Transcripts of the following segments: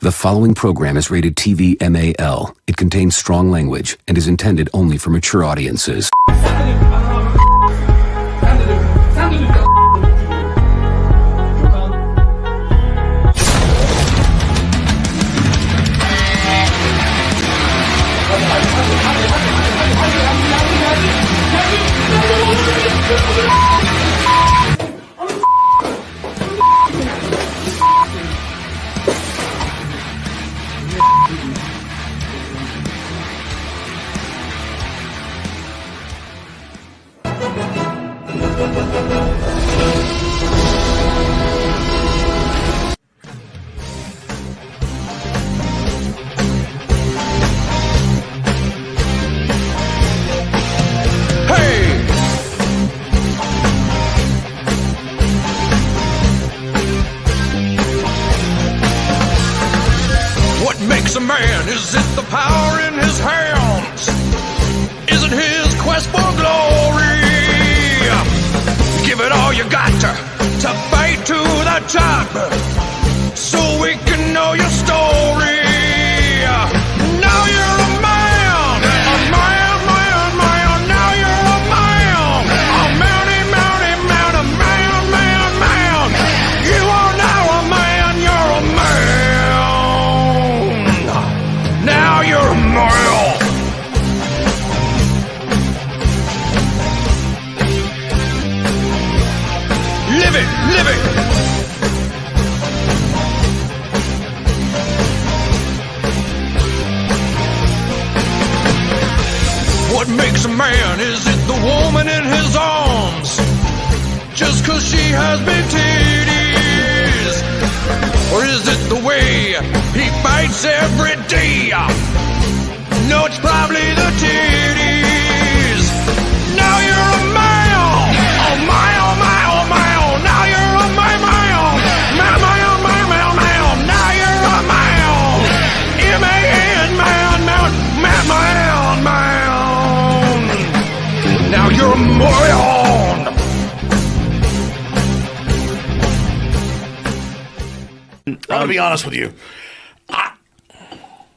The following program is rated TV MAL. It contains strong language and is intended only for mature audiences. A man, is it the power in his hands? Is it his quest for glory? Give it all you got to fight to the top, so we can know your story. Now you're a man, a man, man, man. Now you're a man, a mounty, mounty, man, a man, man, man. You are now a man, you're a man. Now you're a male. Live it, live it. What makes a man? Is it the woman in his arms? Just 'cause she has big titties? Or is it the way he fights every day? No, it's probably the titties. Now you're a male. Oh my, oh my, oh my, oh. Now you're a male. Male, male, male, male, male. Now you're a male. M-A-N, man, man, man, man, man. Now you're a male. I'm going to be honest with you.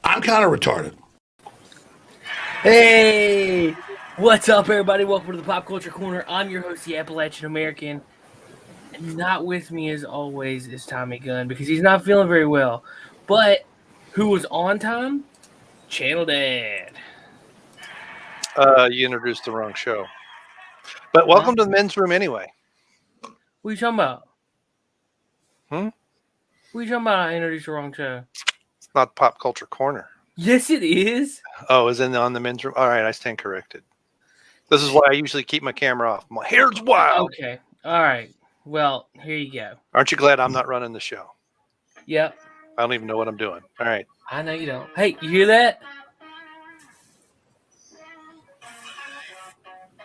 I'm kind of retarded. Hey, what's up, everybody? Welcome to the Pop Culture Corner. I'm your host, the Appalachian American. And not with me, as always, is Tommy Gunn, because he's not feeling very well. But who was on time? Channel Dad. You introduced the wrong show. But welcome to the men's room anyway. What are you talking about? Hmm? What are you talking about? I introduced the wrong show. It's not Pop Culture Corner. Yes, it is. Oh, is it on the men's room? All right, I stand corrected. This is why I usually keep my camera off. My hair's wild. Okay. All right. Well, here you go. Aren't you glad I'm not running the show? Yep. I don't even know what I'm doing. All right. I know you don't. Hey, you hear that?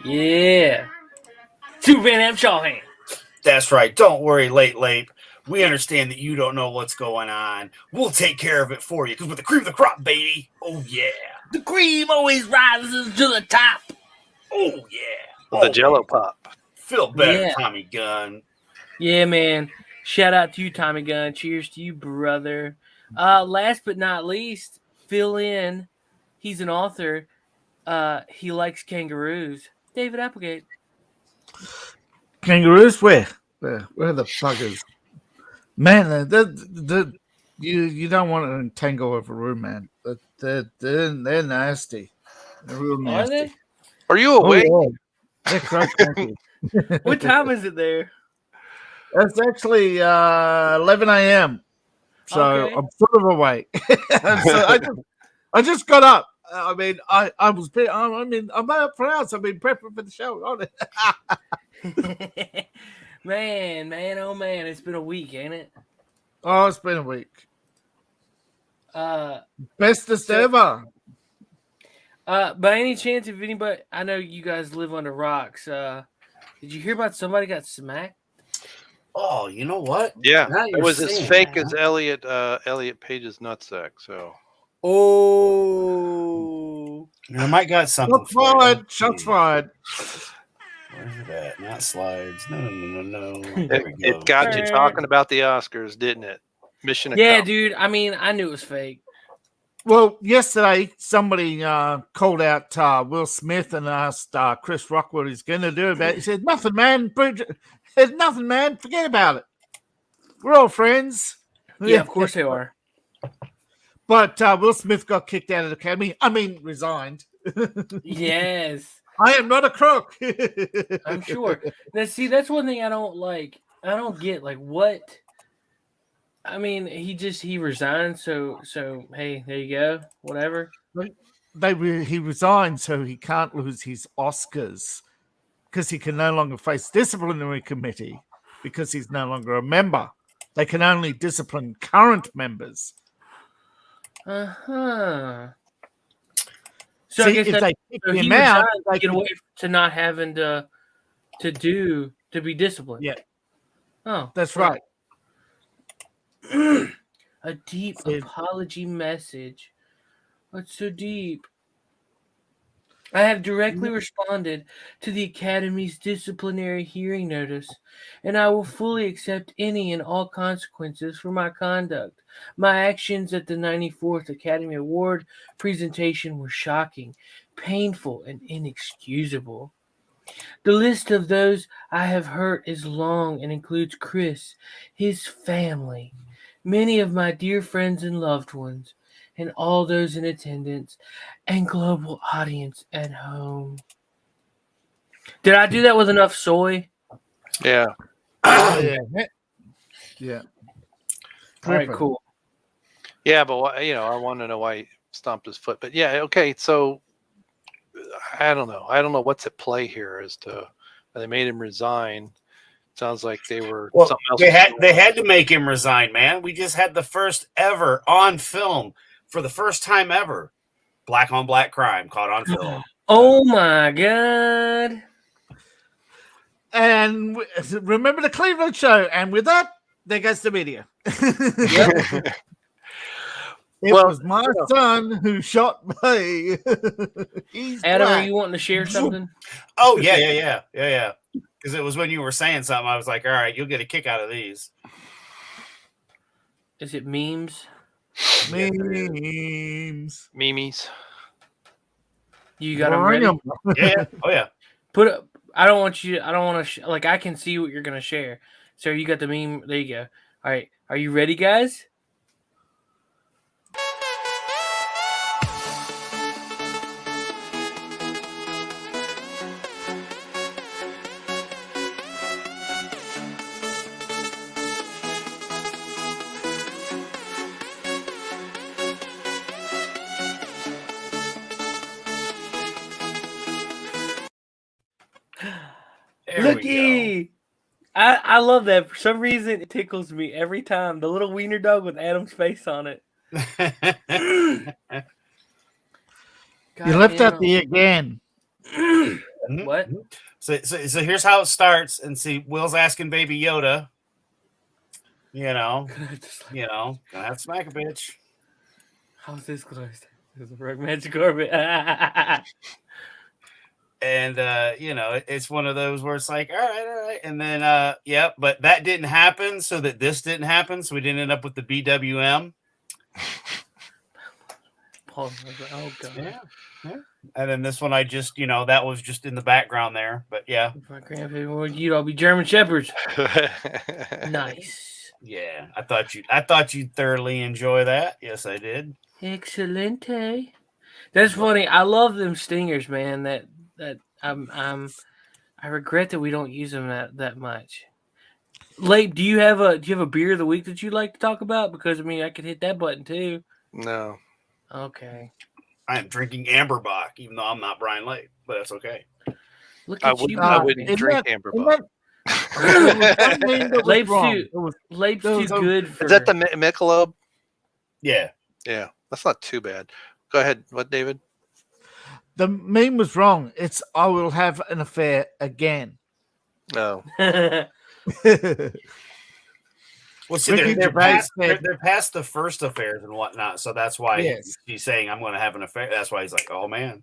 Yeah. Superfan and Shawhan. That's right. Don't worry, late. We understand that you don't know what's going on. We'll take care of it for you, because with the cream of the crop, baby. Oh, yeah. The cream always rises to the top. Oh, yeah. The Jello Pop. Feel better, Yeah. Tommy Gunn. Yeah, man. Shout out to you, Tommy Gunn. Cheers to you, brother. Last but not least, fill in. He's an author. He likes kangaroos. David Applegate. Kangaroos? Where the fuckers? Man, you don't want to entangle with a room, man. They're nasty. They're real nasty. Are they? Are you awake? Oh, yeah. They're quite nasty. What time is it there? It's actually 11 a.m. So Okay. I'm sort of awake. So I just got up. I mean, I'm up for hours. I've been prepping for the show. Man, oh man, it's been a week, ain't it? Oh, it's been a week. Bestest ever. By any chance, if anybody, I know you guys live under rocks. Did you hear about somebody got smacked? Oh, you know what? Yeah. Now It you're was as saying fake that, as Elliot Page's nutsack. So. Oh. I might got something. Shots fired. Shots fired. Where's it at? Not slides. No. It got you talking about the Oscars, didn't it? Mission Yeah, accomplished. dude. I mean, I knew it was fake. Well, yesterday somebody called out Will Smith and asked Chris Rock what he's going to do about it. He said, "Nothing, man. It's nothing, man. Forget about it. We're all friends." Yeah, of course they are. But Will Smith got kicked out of the Academy. I mean, resigned. Yes, I am not a crook. I'm sure. Now, see, that's one thing I don't like. I don't get like what. I mean, he resigned. So hey, there you go. Whatever. He resigned so he can't lose his Oscars because he can no longer face disciplinary committee because he's no longer a member. They can only discipline current members. So See, I guess if they kick so him he out, resigned to get away to not having to be disciplined. Yeah. Oh, That's right. A deep apology message. What's so deep? I have directly responded to the Academy's disciplinary hearing notice, and I will fully accept any and all consequences for my conduct. My actions at the 94th Academy Award presentation were shocking, painful, and inexcusable. The list of those I have hurt is long and includes Chris, his family, many of my dear friends and loved ones, and all those in attendance and global audience at home. Did I do that with enough soy? Yeah. Yeah. All right, cool. Yeah, but I want to know why he stomped his foot. But yeah, okay. So I don't know. I don't know what's at play here as to they made him resign. Sounds like they were something else. They had to make him resign, man. We just had the first ever on film for the first time ever, black on black crime caught on film. Oh my god! And remember the Cleveland show. And with that, there goes the media. Yep. It was my son who shot me. Adam, are you wanting to share something? Oh yeah. Because it was when you were saying something, I was like, all right, you'll get a kick out of these. Is it memes? Memes. Memes. You got them ready? Yeah. Oh yeah. I don't want to like, I can see what you're going to share. So you got the meme. There you go. All right. Are you ready, guys? Looky! I love that. For some reason, it tickles me every time. The little wiener dog with Adam's face on it. You left out the again. What? So here's how it starts. And see, Will's asking Baby Yoda, gonna have to smack a bitch. How's this closed? There's a rogue magic orbit. And it's one of those where it's like, all right, and then but that didn't happen, so that this didn't happen, so we didn't end up with the BWM. Oh god. Yeah. And then this one, I just that was just in the background there, but yeah. If my grandpa would, you'd all be German shepherds. Nice. Yeah, I thought you'd thoroughly enjoy that. Yes, I did. Excelente. That's funny. I love them stingers, man. That I regret that we don't use them that much. Lape, do you have a beer of the week that you'd like to talk about? Because I could hit that button too. No. I Okay. am drinking Amberbach, even though I'm not Brian Lake, but that's okay. Look at you. I wouldn't drink Amberbach. Lape's too good for. Is that the Michelob? Yeah. Yeah, that's not too bad. Go ahead. What, David? The meme was wrong. It's I will have an affair again. No. Well, see, they're past the first affairs and whatnot, so that's why he's saying I'm going to have an affair. That's why he's like, oh man.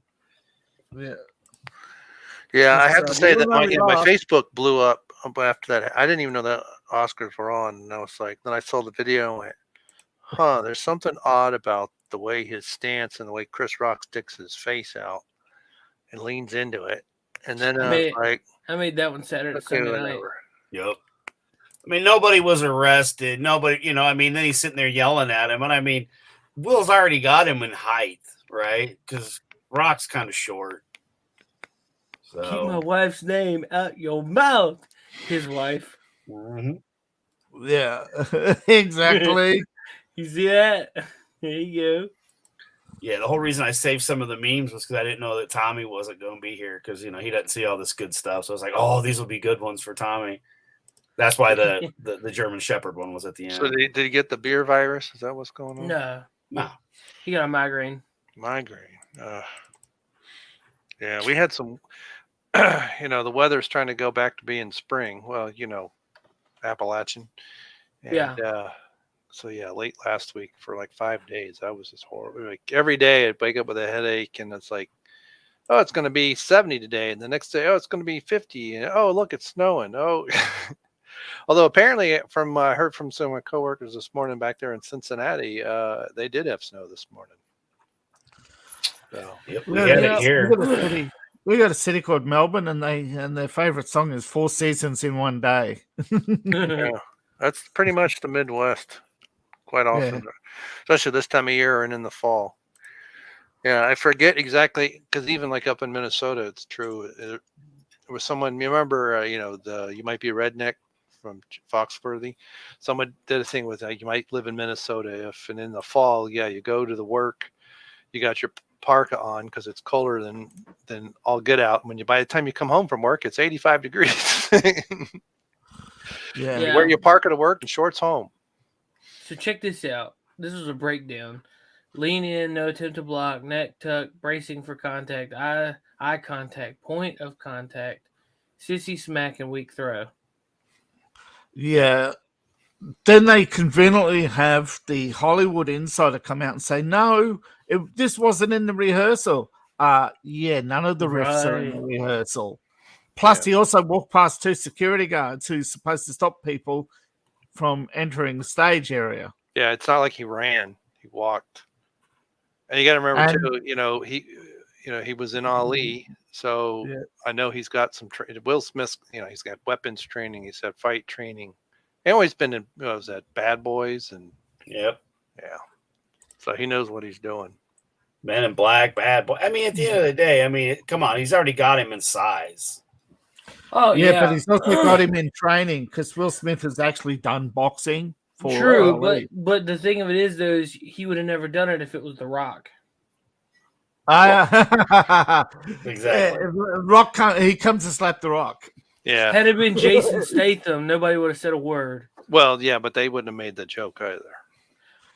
Yeah, I have to say that my Facebook blew up after that. I didn't even know that Oscars were on, and I was like, then I saw the video and went, there's something odd about the way his stance and the way Chris Rock sticks his face out and leans into it. And then I made that one Saturday, okay, Sunday night. whatever. Yep. I mean, nobody was arrested. Nobody, I mean, then he's sitting there yelling at him. And I mean, Will's already got him in height, right? Because Rock's kind of short. So. Keep my wife's name out your mouth. His wife. Mhm. Yeah, exactly. You see that? There you go. Yeah, the whole reason I saved some of the memes was because I didn't know that Tommy wasn't going to be here because, he doesn't see all this good stuff. So I was like, oh, these will be good ones for Tommy. That's why the German Shepherd one was at the end. So did he get the beer virus? Is that what's going on? No. He got a migraine. Yeah, we had some, the weather's trying to go back to being spring. Well, Appalachian. And, so late last week for like 5 days, I was just horrible. Like every day I'd wake up with a headache, and it's like, oh, it's going to be 70 today, and the next day, oh, it's going to be 50, and oh, look, it's snowing. Oh, although apparently I heard from some of my coworkers this morning back there in Cincinnati, they did have snow this morning. So yep, we had it here. We got a city called Melbourne, and their favorite song is 4 Seasons in One Day. Yeah, that's pretty much the Midwest. Quite often, especially this time of year and in the fall. Yeah, I forget exactly because even like up in Minnesota, it's true. There was someone, you remember, you might be a redneck from Foxworthy. Someone did a thing with you might live in Minnesota and in the fall, you go to the work, you got your parka on because it's colder than all get out. By the time you come home from work, it's 85 degrees. You wear your parka to work and shorts home. So check this out. This is a breakdown. Lean in, no attempt to block, neck tuck, bracing for contact, eye contact, point of contact, sissy smack, and weak throw. Yeah. Then they conveniently have the Hollywood Insider come out and say, no, this wasn't in the rehearsal. None of the riffs are in the rehearsal. Plus, he also walked past 2 security guards who's supposed to stop people from entering the stage area. Yeah, it's not like he ran; he walked. And you got to remember too. He was in Ali, so I know he's got some. Will Smith, he's got weapons training. He's had fight training. He always been in. Was that Bad Boys and? Yep. Yeah. So he knows what he's doing. Men in Black, Bad Boy. I mean, at the end of the day, come on, he's already got him in size. Oh, yeah. But he's also got him in training because Will Smith has actually done boxing. True, but the thing of it is, though, is he would have never done it if it was The Rock. Exactly. Rock, he comes to slap The Rock. Yeah. Had it been Jason Statham, nobody would have said a word. Well, yeah, but they wouldn't have made the joke either.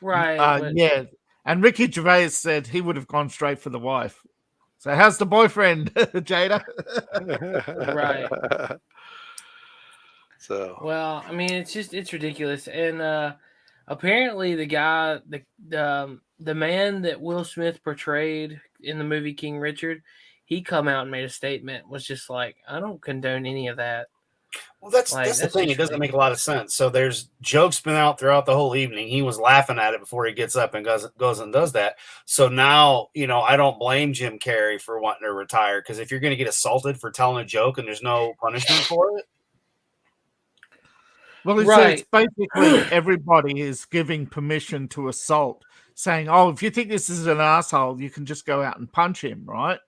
Right. Yeah. And Ricky Gervais said he would have gone straight for the wife. So how's the boyfriend, Jada? Right. So. Well, I mean, it's ridiculous. And apparently the guy, the man that Will Smith portrayed in the movie King Richard, he come out and made a statement, was just like, I don't condone any of that. Well, that's the thing. It doesn't make a lot of sense. So there's jokes been out throughout the whole evening. He was laughing at it before he gets up and goes and does that. So now, I don't blame Jim Carrey for wanting to retire, because if you're going to get assaulted for telling a joke and there's no punishment for it. Well, it's basically everybody is giving permission to assault, saying, oh, if you think this is an asshole, you can just go out and punch him, right?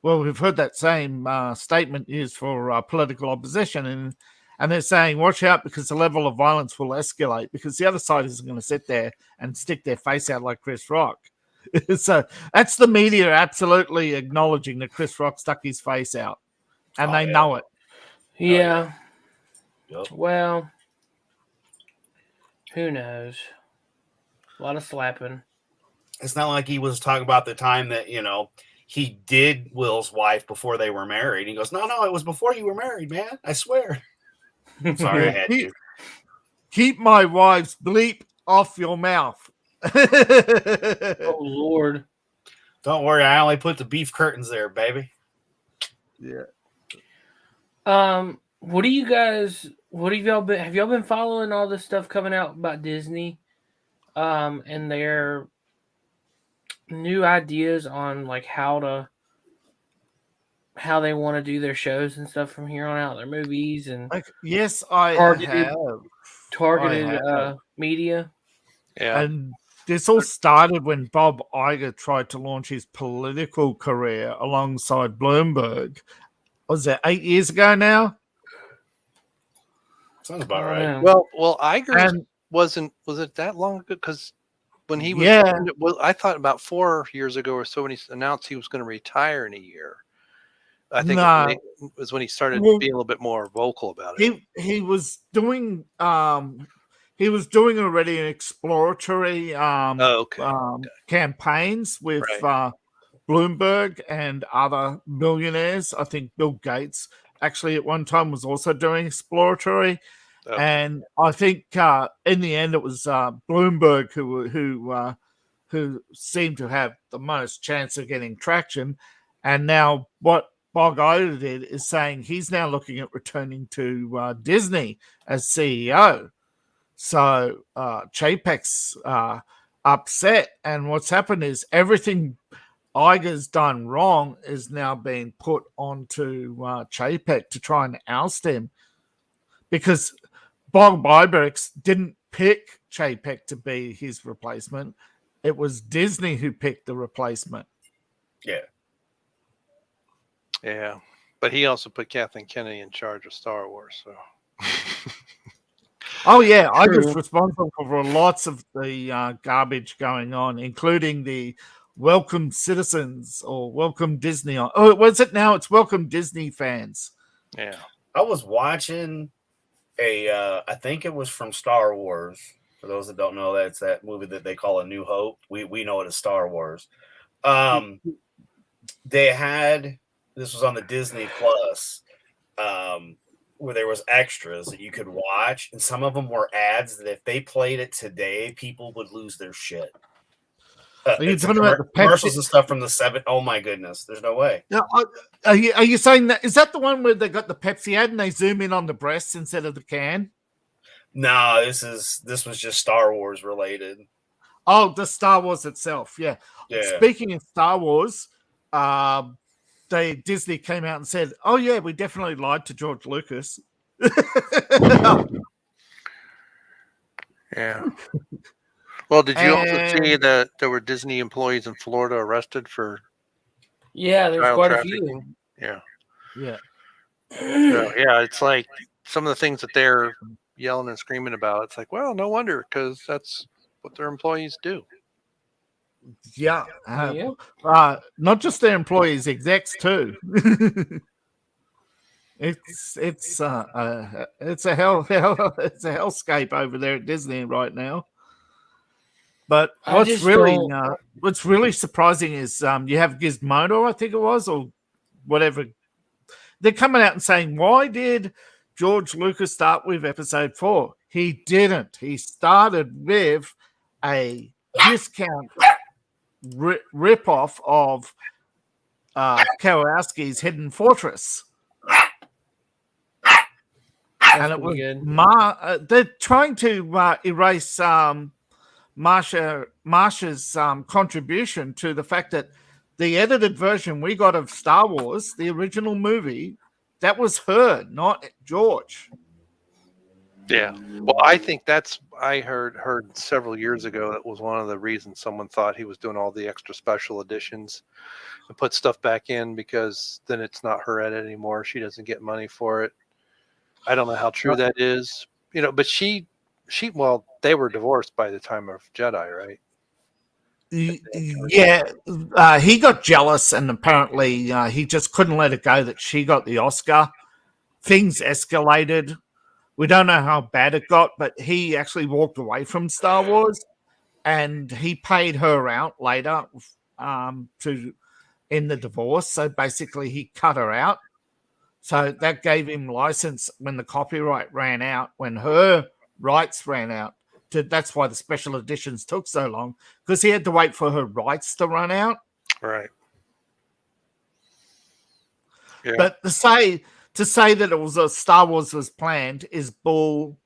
Well, we've heard that same statement used for political opposition, and they're saying, watch out, because the level of violence will escalate, because the other side isn't going to sit there and stick their face out like Chris Rock. So that's the media absolutely acknowledging that Chris Rock stuck his face out, and they know it. Yeah. Yep. Well, who knows? A lot of slapping. It's not like he was talking about the time that, he did Will's wife before they were married. He goes, no, it was before you were married, man. I swear. Sorry, I had to. Keep my wife's bleep off your mouth. Oh, Lord. Don't worry. I only put the beef curtains there, baby. Yeah. What have y'all been following all this stuff coming out about Disney? and their new ideas on like how they want to do their shows and stuff from here on out, their movies and yes, I targeted have. media. Yeah. And this all started when Bob Iger tried to launch his political career alongside Bloomberg. Was that 8 years ago now? Sounds about right. Well, Iger And was it that long ago? Because when he was, Yeah. I thought about 4 years ago or so when he announced he was going to retire in a year. I think it was when he started being a little bit more vocal about it. He was doing already an exploratory campaigns with Bloomberg and other millionaires. I think Bill Gates actually at one time was also doing exploratory. Okay. And I think in the end it was Bloomberg who seemed to have the most chance of getting traction. And now what Bob Iger did is saying he's now looking at returning to Disney as CEO. So Chapek's upset, and what's happened is everything Iger's done wrong is now being put onto Chapek to try and oust him, because Bob Iger didn't pick Chapek to be his replacement. It was Disney who picked the replacement. Yeah. Yeah, but he also put Kathleen Kennedy in charge of Star Wars. So. Oh yeah, Iger's responsible for lots of the garbage going on, including the Welcome Citizens or Welcome Disney. Oh, what's it now? It's Welcome Disney fans. Yeah, I was watching I think it was from Star Wars. For those that don't know, that's that movie that they call A New Hope. We know it as Star Wars. They had. This was on the Disney Plus, where there was extras that you could watch, and some of them were ads that if they played it today, people would lose their shit. Are you talking about the commercials and stuff from the 70s? Oh my goodness, there's no way. Now, are you saying that? Is that the one where they got the Pepsi ad and they zoom in on the breasts instead of the can? No, this was just Star Wars related. Oh, the Star Wars itself, yeah. Speaking of Star Wars, Disney came out and said, "Oh yeah, we definitely lied to George Lucas." Yeah. Well, did you also see that there were Disney employees in Florida arrested for? Yeah, there's quite a few. Yeah. Yeah. So, yeah, it's like some of the things that they're yelling and screaming about. It's like, well, no wonder, because that's what their employees do. Yeah. Not just their employees, execs too. It's a hellscape over there at Disney right now. But what's really surprising is you have Gizmodo, I think it was, or whatever. They're coming out and saying, why did George Lucas start with episode 4? He didn't. He started with a discount rip-off of Kowalski's Hidden Fortress. And it was they're trying to erase Marsha's contribution to the fact that the edited version we got of Star Wars, the original movie, that was her, not George. Yeah. Well, I think I heard several years ago that was one of the reasons someone thought he was doing all the extra special editions and put stuff back in, because then it's not her edit anymore. She doesn't get money for it. I don't know how true that is, but well, they were divorced by the time of Jedi, right? Yeah, he got jealous, and apparently he just couldn't let it go that she got the Oscar. Things escalated. We don't know how bad it got, but he actually walked away from Star Wars, and he paid her out later in the divorce. So basically, he cut her out. So that gave him license when the copyright ran out, when her rights ran out. That's why the special editions took so long, because he had to wait for her rights to run out. Right. Yeah. But to say that it was a Star Wars was planned is bull.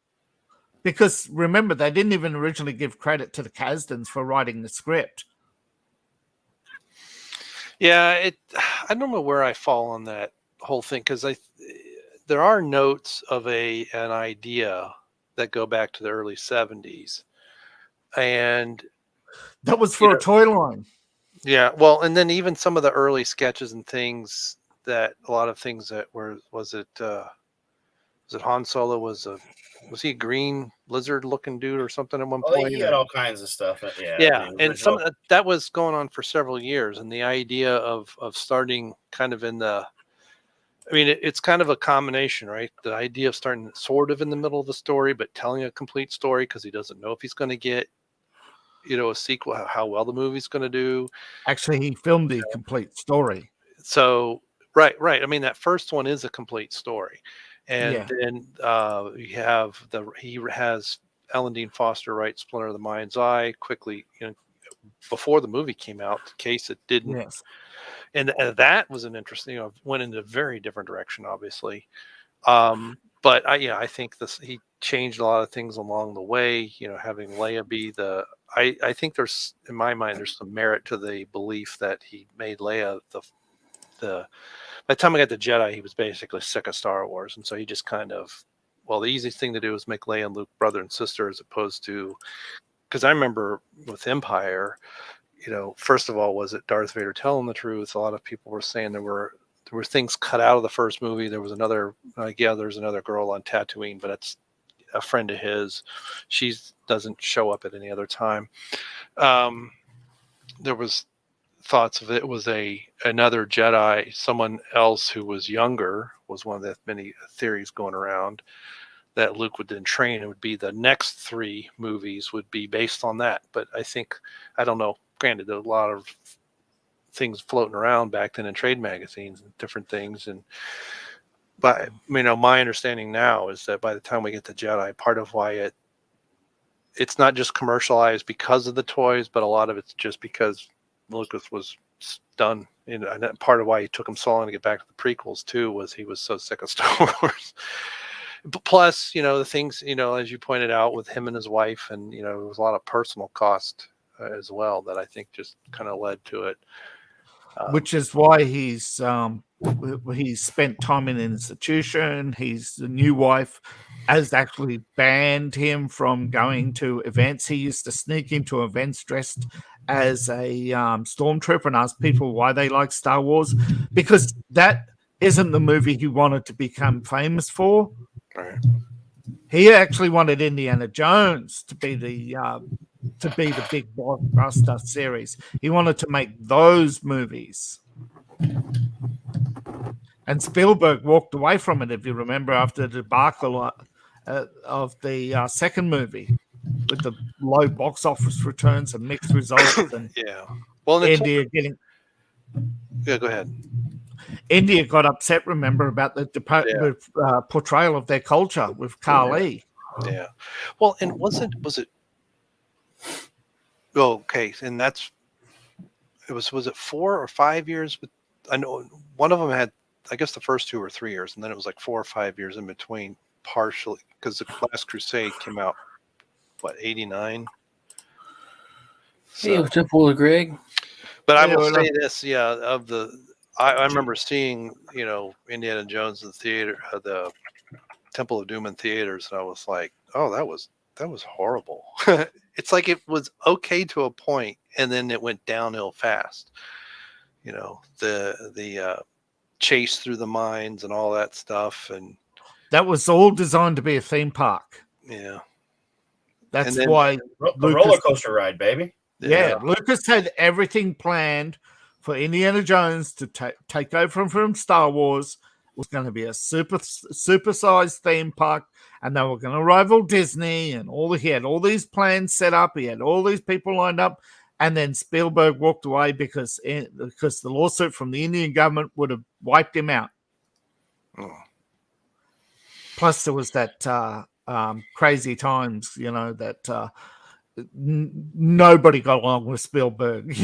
Because remember, they didn't even originally give credit to the Kasdans for writing the script. Yeah, I don't know where I fall on that whole thing, because there are notes of an idea that go back to the early 70s, and that was for a toy line. Yeah, well, and then even some of the early sketches and things, that a lot of things that was it Han Solo was he a green lizard looking dude or something at one point? He had all kinds of stuff. Yeah, and some of that was going on for several years, and the idea of starting kind of in the, I mean, it's kind of a combination, right? The idea of starting sort of in the middle of the story, but telling a complete story because he doesn't know if he's going to get, a sequel, how well the movie's going to do. Actually, he filmed the complete story. So, right. I mean, that first one is a complete story. And then he has Ellen Dean Foster write Splinter of the Mind's Eye quickly, before the movie came out, in case it didn't. Yes. And that was an interesting, went in a very different direction, obviously. But I think he changed a lot of things along the way, having Leia be I think there's, in my mind, there's some merit to the belief that he made Leia by the time I got to Jedi, he was basically sick of Star Wars. And so he just kind of, the easiest thing to do is make Leia and Luke brother and sister, as opposed to, because I remember with Empire, first of all, was it Darth Vader telling the truth? A lot of people were saying there were things cut out of the first movie. There was there's another girl on Tatooine, but it's a friend of his. She doesn't show up at any other time. There was thoughts of it was another Jedi, someone else who was younger, was one of the many theories going around, that Luke would then train. It would be the next 3 movies would be based on that. But I don't know, granted, there were a lot of things floating around back then in trade magazines and different things. But my understanding now is that by the time we get to Jedi, part of why it's not just commercialized because of the toys, but a lot of it's just because Lucas was done. And part of why he took him so long to get back to the prequels too was he was so sick of Star Wars. But plus, the things, as you pointed out with him and his wife, and there was a lot of personal cost as well that I think just kind of led to it. Which is why he's spent time in an institution. The new wife has actually banned him from going to events. He used to sneak into events dressed as a stormtrooper and ask people why they like Star Wars, because that isn't the movie he wanted to become famous for. Right. He actually wanted Indiana Jones to be the big blockbuster series. He wanted to make those movies. And Spielberg walked away from it, if you remember, after the debacle of the second movie, with the low box office returns and mixed results. And well, India getting. Yeah, go ahead. India got upset, remember, about the portrayal of their culture with Kali. Yeah. Well, and was it? Oh, okay, and was it 4 or 5 years? I know one of them had, I guess the first 2 or 3 years, and then it was like 4 or 5 years in between, partially, because the Last Crusade came out, 89? Hey, what's up, Ola Greg? But I will say this, I remember seeing, Indiana Jones in the theater, the Temple of Doom in theaters, and I was like, oh, that was horrible. It's like it was okay to a point, and then it went downhill fast. The chase through the mines and all that stuff, and that was all designed to be a theme park. Yeah, that's why the roller coaster ride, baby. Yeah, Lucas had everything planned for Indiana Jones to take over from Star Wars. It was going to be a super-sized theme park, and they were going to rival Disney, and he had all these plans set up. He had all these people lined up, and then Spielberg walked away because the lawsuit from the Indian government would have wiped him out. Oh. Plus, there was that crazy times, that nobody got along with Spielberg,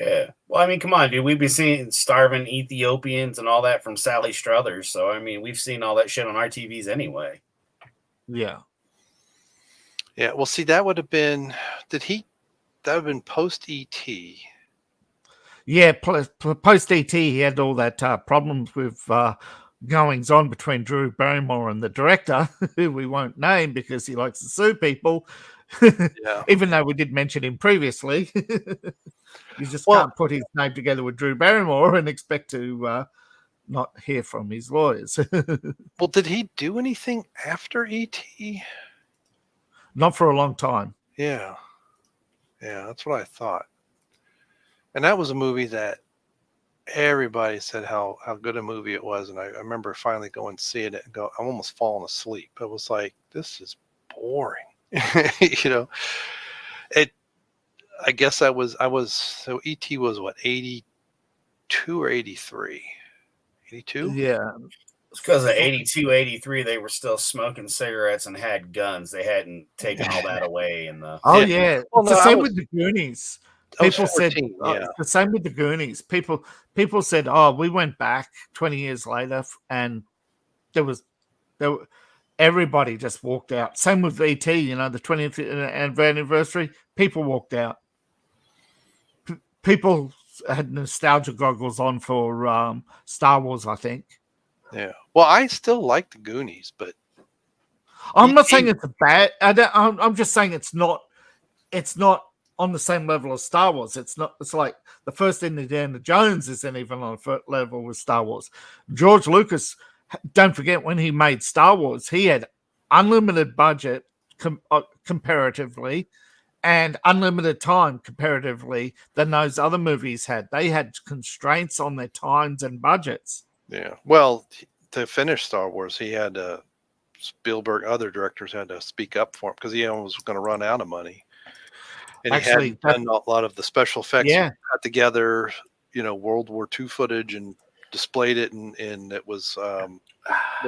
Yeah. Well, I mean, come on, dude. We've been seeing starving Ethiopians and all that from Sally Struthers. So, I mean, we've seen all that shit on our TVs anyway. Yeah. Yeah. Well, see, that would have been. That would have been post ET. Yeah, post ET, he had all that problems with goings on between Drew Barrymore and the director, who we won't name because he likes to sue people. Yeah. Even though we did mention him previously, you just Well- can't put his name together with Drew Barrymore and expect to not hear from his lawyers. Well, did he do anything after ET? Not for a long time. Yeah. Yeah, that's what I thought. And that was a movie that everybody said how good a movie it was. And I remember finally going and seeing it and I'm almost falling asleep. It was like, this is boring. You know, I guess so ET was what, 82 or 83? 82? Yeah. It's because of 82, 83, they were still smoking cigarettes and had guns. They hadn't taken all that away. Oh, yeah. Well, It's the same with the Goonies. People 14, said yeah. the same with the Goonies. People said, "Oh, we went back 20 years later, and everybody just walked out." Same with ET, the 20th anniversary. People walked out. People had nostalgia goggles on for Star Wars, I think. Yeah. Well, I still like the Goonies, but I'm not saying it's a bad. I'm just saying it's not. It's not on the same level as Star Wars. It's not. It's like the first Indiana Jones isn't even on a level with Star Wars. George Lucas, don't forget when he made Star Wars, he had unlimited budget comparatively, and unlimited time comparatively than those other movies had. They had constraints on their times and budgets. yeah. Well, to finish Star Wars, he had Spielberg, other directors had to speak up for him because he was going to run out of money. And Actually, he hadn't done a lot of the special effects. Yeah. He got together, World War II footage and displayed it, and it was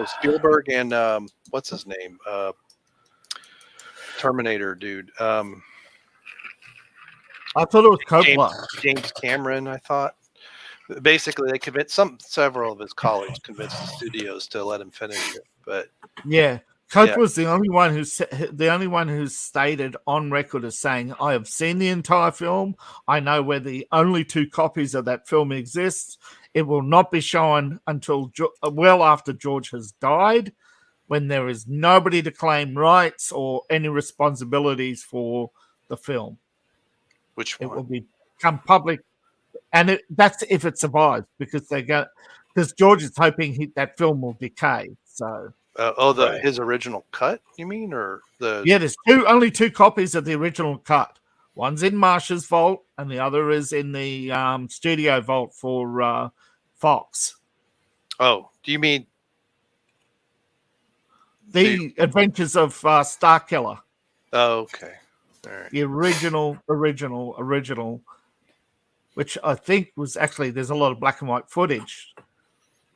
Spielberg and what's his name, Terminator dude. I thought it was Coppola. James Cameron. I thought basically they convinced several of his colleagues convinced the studios to let him finish it, but Yeah. Cope was the only one who's stated on record as saying, "I have seen the entire film. I know where the only 2 copies of that film exist. It will not be shown until well after George has died, when there is nobody to claim rights or any responsibilities for the film. which It one? will become public, and that's if it survives, because George is hoping that film will decay. So." His original cut, you mean, or the? Yeah, there's only 2 copies of the original cut. One's in Marsha's vault, and the other is in the studio vault for Fox. Oh, do you mean The Adventures of Starkiller? Oh, okay, all right. The original, which I think was actually, there's a lot of black and white footage.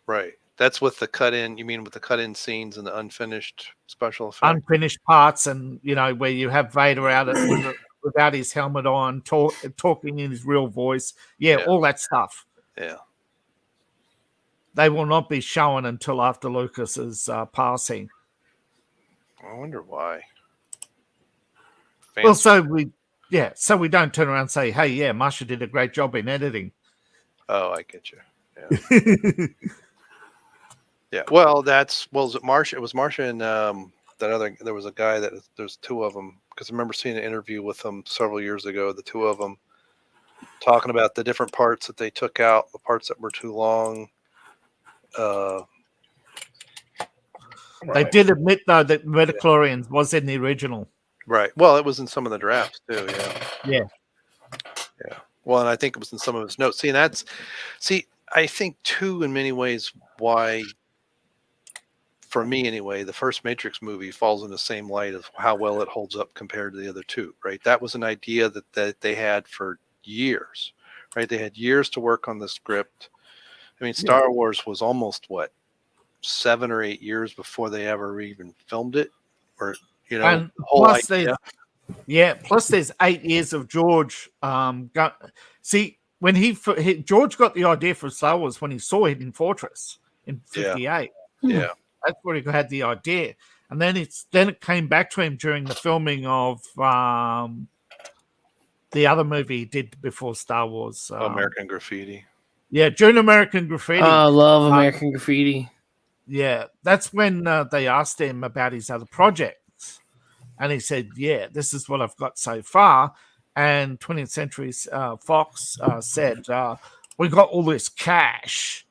Right. That's with the cut in. You mean with the cut in scenes and the unfinished special effects? Unfinished parts, and where you have Vader out without his helmet on, talking in his real voice. Yeah, all that stuff. Yeah. They will not be shown until after Lucas's passing. I wonder why. Well, so we don't turn around and say, "Hey, yeah, Marsha did a great job in editing." Oh, I get you. Yeah. Yeah. Well, was it Marsha? It was Marsha and that other. There was a guy there's 2 of them, because I remember seeing an interview with them several years ago. The 2 of them talking about the different parts that they took out, the parts that were too long. They did admit, though, that Metachlorians was in the original. Right. Well, it was in some of the drafts too. Yeah. Yeah. Yeah. Well, and I think it was in some of his notes. I think too, in many ways, why, for me anyway, the first Matrix movie falls in the same light of how well it holds up compared to the other 2. Right. That was an idea that they had for years. Right. They had years to work on the script. I mean, Star Wars was almost 7 or 8 years before they ever even filmed it, or And the whole plus, idea. plus there's 8 years of George. When George got the idea for Star Wars when he saw Hidden Fortress in '58. Yeah. That's where he had the idea. And then it came back to him during the filming of the other movie he did before Star Wars. American Graffiti. Yeah, during American Graffiti. I love American Graffiti. Yeah, that's when they asked him about his other projects. And he said, yeah, this is what I've got so far. And 20th Century Fox said, we got all this cash.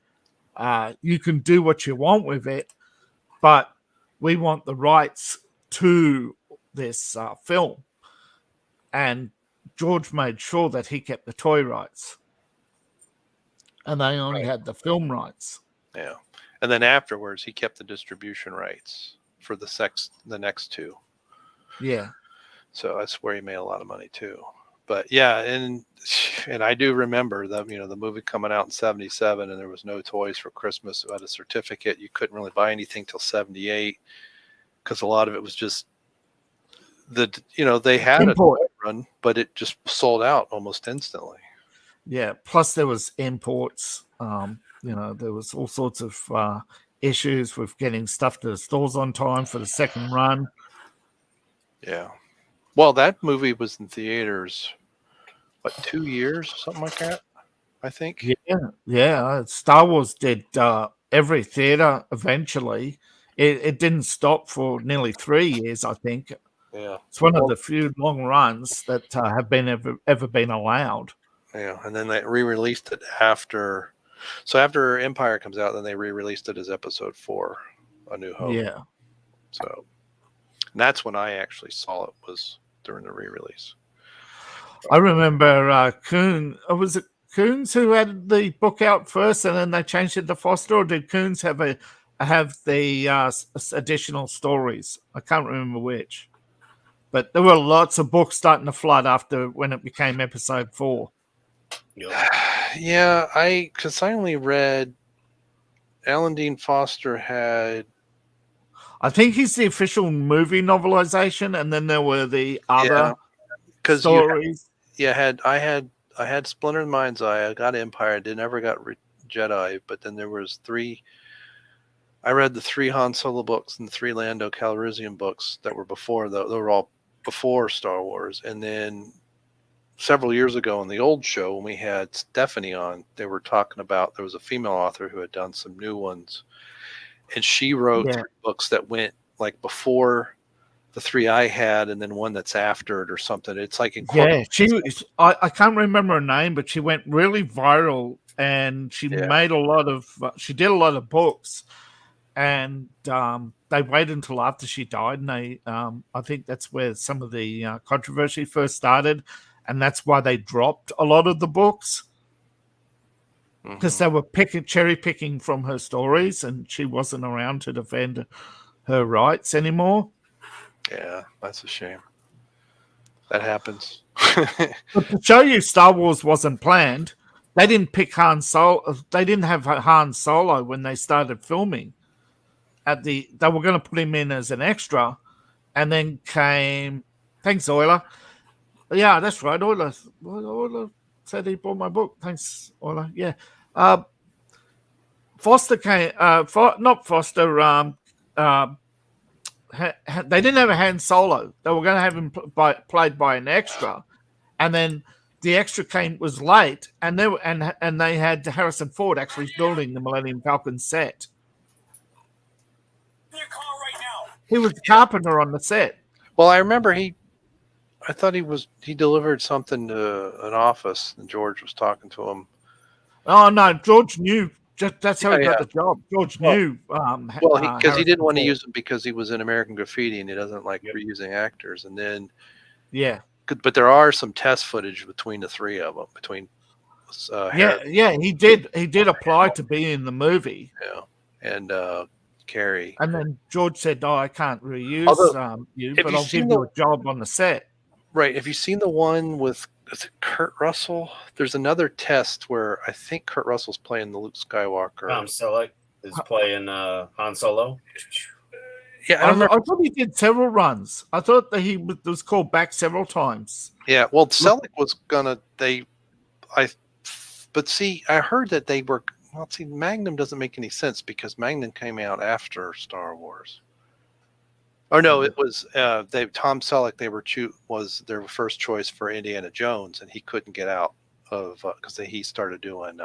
You can do what you want with it, but we want the rights to this film. And George made sure that he kept the toy rights. And they only had the film rights. Yeah. And then afterwards, he kept the distribution rights for the next two. Yeah. So that's where he made a lot of money too. But yeah, and I do remember the movie coming out in 1977, and there was no toys for Christmas. It had a certificate. You couldn't really buy anything till 1978 because a lot of it was just they had import. A run, but it just sold out almost instantly. Yeah. Plus there was imports. There was all sorts of issues with getting stuff to the stores on time for the second run. Yeah. Well, that movie was in theaters, 2 years, something like that, I think. Yeah. Star Wars did every theater eventually. It didn't stop for nearly 3 years, I think. Yeah. It's one of the few long runs that have been ever been allowed. Yeah, and then they re-released it after. So after Empire comes out, then they re-released it as Episode 4, A New Hope. Yeah. So and that's when I actually saw it, was during the re-release. I remember was it Coons who had the book out first and then they changed it to Foster, or did Coons have the additional stories? I can't remember which. But there were lots of books starting to flood after when it became Episode 4. Yeah, because I only read Alan Dean Foster had. I think he's the official movie novelization, and then there were the other stories. I had Splinter in Mind's Eye. I got Empire. I never got Jedi, but then there was 3. I read the 3 Han Solo books and the 3 Lando Calrissian books that were before. They were all before Star Wars, and then several years ago in the old show when we had Stephanie on, they were talking about there was a female author who had done some new ones, and she wrote 3 books that went like before the 3 I had, and then one that's after it or something. It's like I can't remember her name, but she went really viral, and she made a lot of she did a lot of books, and they waited until after she died, and I think that's where some of the controversy first started. And that's why they dropped a lot of the books, because they were cherry picking from her stories, and she wasn't around to defend her rights anymore. Yeah, that's a shame. That happens. But to show you Star Wars wasn't planned, they didn't pick Han Solo. They didn't have Han Solo when they started filming. They were going to put him in as an extra, and then came. Thanks, Euler. Yeah, that's right. Euler said he bought my book. Thanks, Euler. Yeah. Foster came. Not Foster. They didn't have a Han Solo. They were going to have him played by an extra, and then the extra was late, and they had Harrison Ford actually building the Millennium Falcon set. He was the carpenter on the set. Well, I remember I thought he delivered something to an office, and George was talking to him. Oh no, George knew. That's how he got the job. George knew. Because he didn't want to use him because he was in American Graffiti, and he doesn't like reusing actors. And then, but there are some test footage between the 3 of them. He did apply to be in the movie. Yeah, and Carrie. And then George said, "Oh, I can't reuse you, but I'll give you a job on the set." Right. Have you seen the one with Kurt Russell? There's another test where I think Kurt Russell's playing the Luke Skywalker. Tom Selleck is playing Han Solo. Yeah, I thought he did several runs. I thought that he was called back several times. Yeah, well, Selleck was gonna. But see, I heard that they were. Well, see, Magnum doesn't make any sense because Magnum came out after Star Wars. Or no, it was Tom Selleck. Was their first choice for Indiana Jones, and he couldn't get out of because he started doing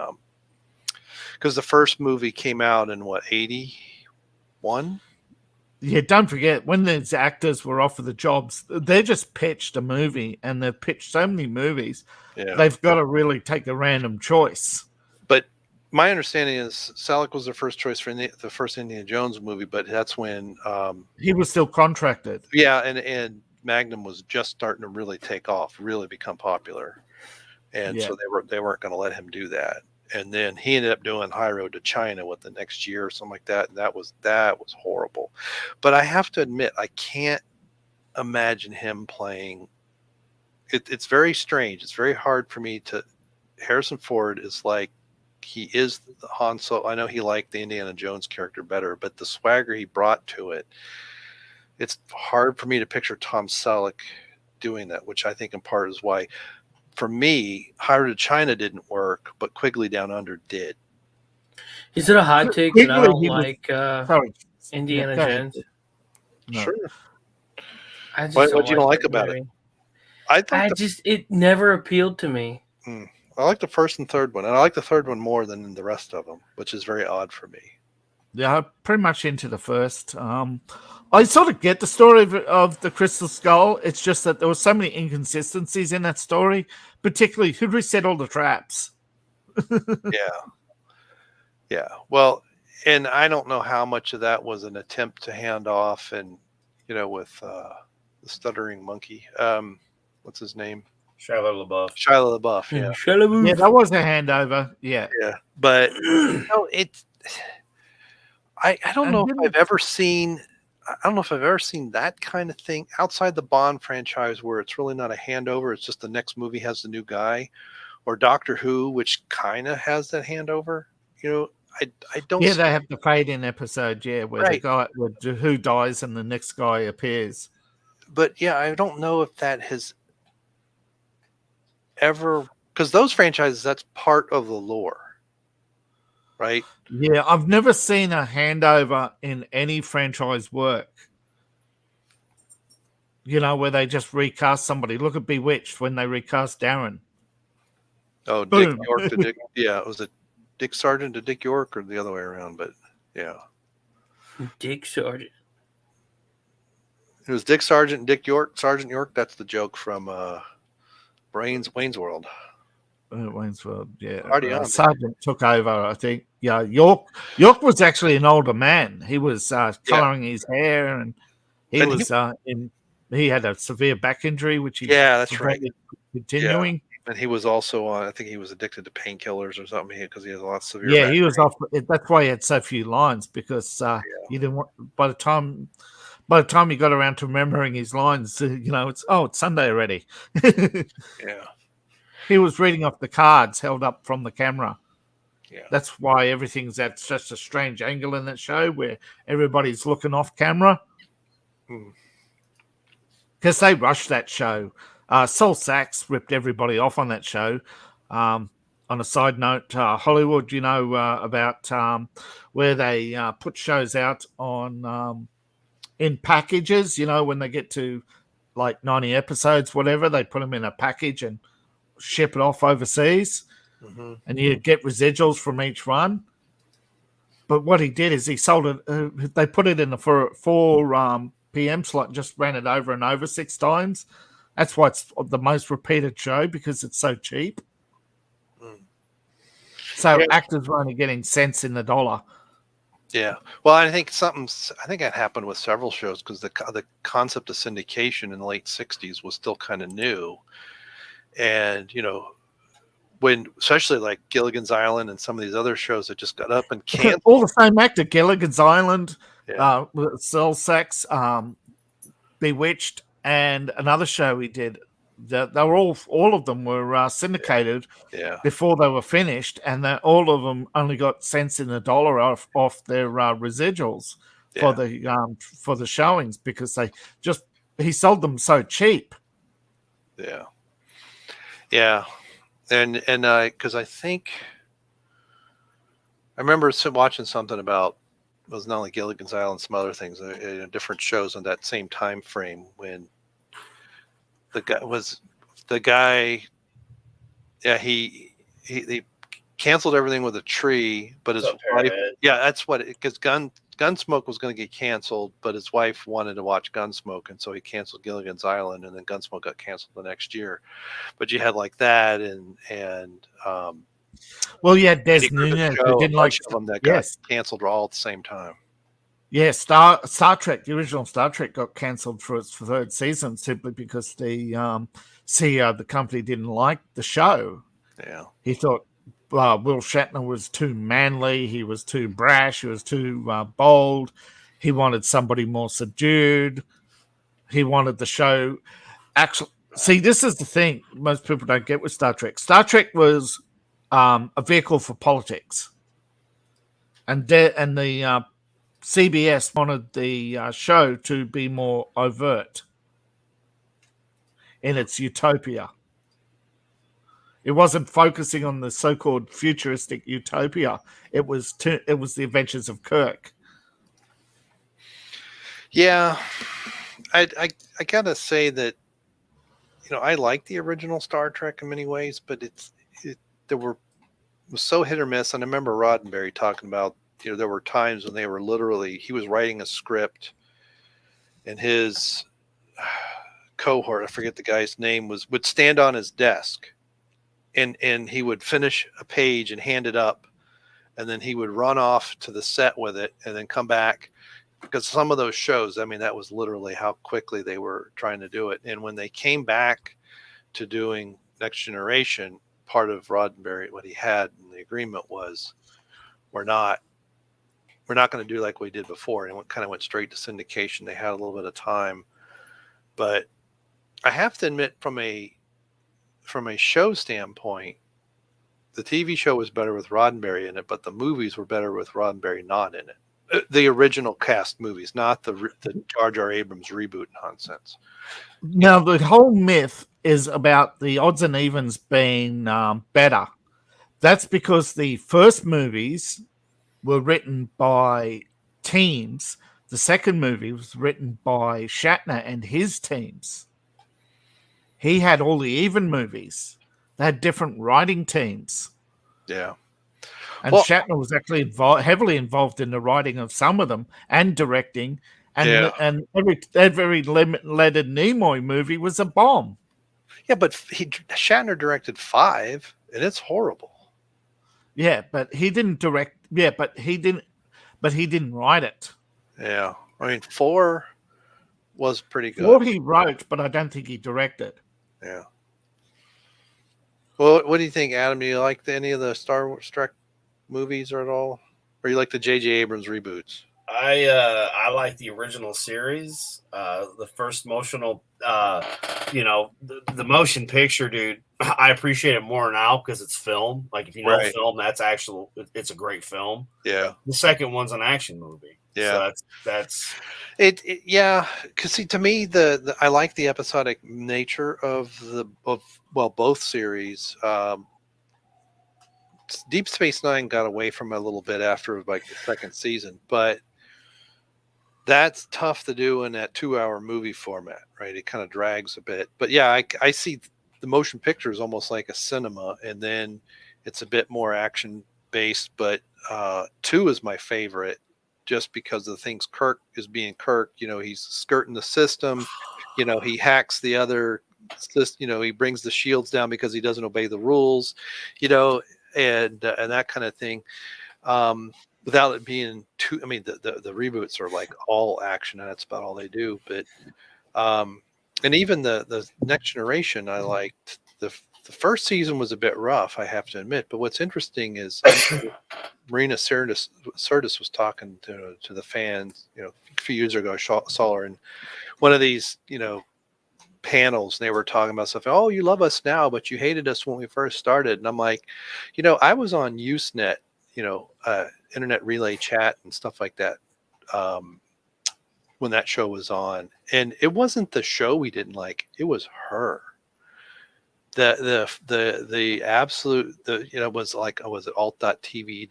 because the first movie came out in what 81. Yeah, don't forget when these actors were offered the jobs, they just pitched a movie, and they've pitched so many movies. Yeah, they've got to really take a random choice. But my understanding is Selleck was their first choice for the first Indiana Jones movie, but that's when he was still contracted. Yeah, and Magnum was just starting to really take off, really become popular, and so they weren't going to let him do that. And then he ended up doing High Road to China with the next year or something like that. And that was horrible. But I have to admit, I can't imagine him playing. It's very strange. It's very hard for me to. Harrison Ford is like, he is the Han Solo. I know he liked the Indiana Jones character better, but the swagger he brought to it, it's hard for me to picture Tom Selleck doing that, which I think in part is why, for me, High Road to China didn't work, but Quigley Down Under did. Is it a hot take that I don't like Indiana Jones? No. Sure. What do you don't like about it? It never appealed to me. I like the first and third one, and I like the third one more than the rest of them, which is very odd for me. Yeah, I'm pretty much into the first. I sort of get the story of the Crystal Skull. It's just that there were so many inconsistencies in that story, particularly who reset all the traps. Yeah. Well, and I don't know how much of that was an attempt to hand off, and with the stuttering monkey. What's his name? Shia LaBeouf. Yeah. Yeah, that was a handover. Yeah. But I don't know if I've ever seen. I don't know if I've ever seen that kind of thing outside the Bond franchise, where it's really not a handover. It's just the next movie has the new guy, or Doctor Who, which kind of has that handover. I don't. Yeah, they have the fade-in episode. Yeah, where the guy who dies and the next guy appears. But yeah, I don't know if that has ever, because those franchises, that's part of the lore. Right? Yeah, I've never seen a handover in any franchise work. Where they just recast somebody. Look at Bewitched when they recast Darren. Oh, Dick York to Dick. Yeah, was it Dick Sargent to Dick York or the other way around? But yeah. Dick Sargent. It was Dick Sargent and Dick York. Sergeant York, that's the joke from Wayne's World. Wayne's World, yeah. Sargent took over, I think. Yeah, York was actually an older man. He was coloring his hair, and he had a severe back injury, which he that's right. Continuing. Yeah. And he was also on. I think he was addicted to painkillers or something because he has a lot of severe. Yeah, he was off. That's why he had so few lines because you didn't want. By the time he got around to remembering his lines, it's Sunday already. Yeah. He was reading off the cards held up from the camera. Yeah. That's why everything's at such a strange angle in that show where everybody's looking off camera. Because they rushed that show. Saul Sachs ripped everybody off on that show. On a side note, Hollywood, about where they put shows out on in packages, when they get to like 90 episodes, whatever, they put them in a package and ship it off overseas, and you get residuals from each run. But what he did is he sold it. They put it in the 4 p.m. slot and just ran it over and over 6 times. That's why it's the most repeated show, because it's so cheap. So actors were only getting cents in the dollar. Yeah. Well, I think that happened with several shows because the concept of syndication in the late 60s was still kind of new. And, when especially like Gilligan's Island and some of these other shows that just got up and canceled. All the same actor, Gilligan's Island, Cell Sex, Bewitched, and another show he did. They were all of them were syndicated before they were finished, and all of them only got cents in the dollar off their residuals for the showings because he sold them so cheap. Yeah, and because I remember watching something about was not only Gilligan's Island, some other things, different shows on that same time frame when the guy. Yeah, he canceled everything with a tree, but his wife. Yeah, that's what because Gunsmoke was going to get canceled, but his wife wanted to watch Gunsmoke, and so he canceled Gilligan's Island, and then Gunsmoke got canceled the next year. But you had like that, and well, yeah, Des Nunez didn't like them that got canceled all at the same time. Yeah, Star Trek, the original Star Trek, got cancelled for its third season simply because the CEO of the company didn't like the show. Yeah, he thought Will Shatner was too manly, he was too brash, he was too bold. He wanted somebody more subdued. He wanted the show actually. See, this is the thing most people don't get with Star Trek. Star Trek was a vehicle for politics, and the CBS wanted the show to be more overt in its utopia. It wasn't focusing on the so-called futuristic utopia. It was the adventures of Kirk. Yeah, I gotta say that I like the original Star Trek in many ways, but it was so hit or miss. And I remember Roddenberry talking about there were times when he was writing a script, and his cohort, I forget the guy's name, would stand on his desk. And he would finish a page and hand it up, and then he would run off to the set with it and then come back, because some of those shows, I mean, that was literally how quickly they were trying to do it. And when they came back to doing Next Generation, part of Roddenberry, what he had in the agreement was, we're not going to do like we did before. And it kind of went straight to syndication. They had a little bit of time, but I have to admit, from a show standpoint, the TV show was better with Roddenberry in it, but the movies were better with Roddenberry not in it. The original cast movies, not the Jar Jar Abrams reboot nonsense. Now, the whole myth is about the odds and evens being better. That's because the first movies were written by teams. The second movie was written by Shatner and his teams. He had all the even movies. They had different writing teams. Yeah. And Shatner was actually heavily involved in the writing of some of them and directing. And every Leonard Nimoy movie was a bomb. Yeah, but Shatner directed 5, and it's horrible. Yeah, but he didn't direct. Yeah, but he didn't write it. Yeah, I mean 4 was pretty good. 4 he wrote, but I don't think he directed. Yeah. Well, what do you think, Adam? Do you like any of the Star Trek movies or at all, or you like the J.J. Abrams reboots? I like the original series, the first motional, the motion picture, dude. I appreciate it more now because it's film. Like if you know film, that's actual. It's a great film. Yeah. The second one's an action movie. Yeah, so that's it. Yeah, because see, to me, I like the episodic nature of both series. Deep Space Nine got away from it a little bit after like the second season, but that's tough to do in that 2-hour movie format, right? It kind of drags a bit. But yeah, I see the motion picture is almost like a cinema, and then it's a bit more action based. But 2 is my favorite, just because of the things Kirk is being Kirk. He's skirting the system. He hacks the other. He brings the shields down because he doesn't obey the rules. And that kind of thing. Without it being too, I mean, the reboots are like all action, and that's about all they do. But and even the Next Generation, I liked. The first season was a bit rough, I have to admit. But what's interesting is Marina Sirtis was talking to the fans, a few years ago. I saw her in one of these, panels, and they were talking about stuff. Oh, you love us now, but you hated us when we first started. And I'm like, I was on Usenet, internet relay chat and stuff like that when that show was on, and it wasn't the show we didn't like, it was her. The absolute was like, was it alt.tv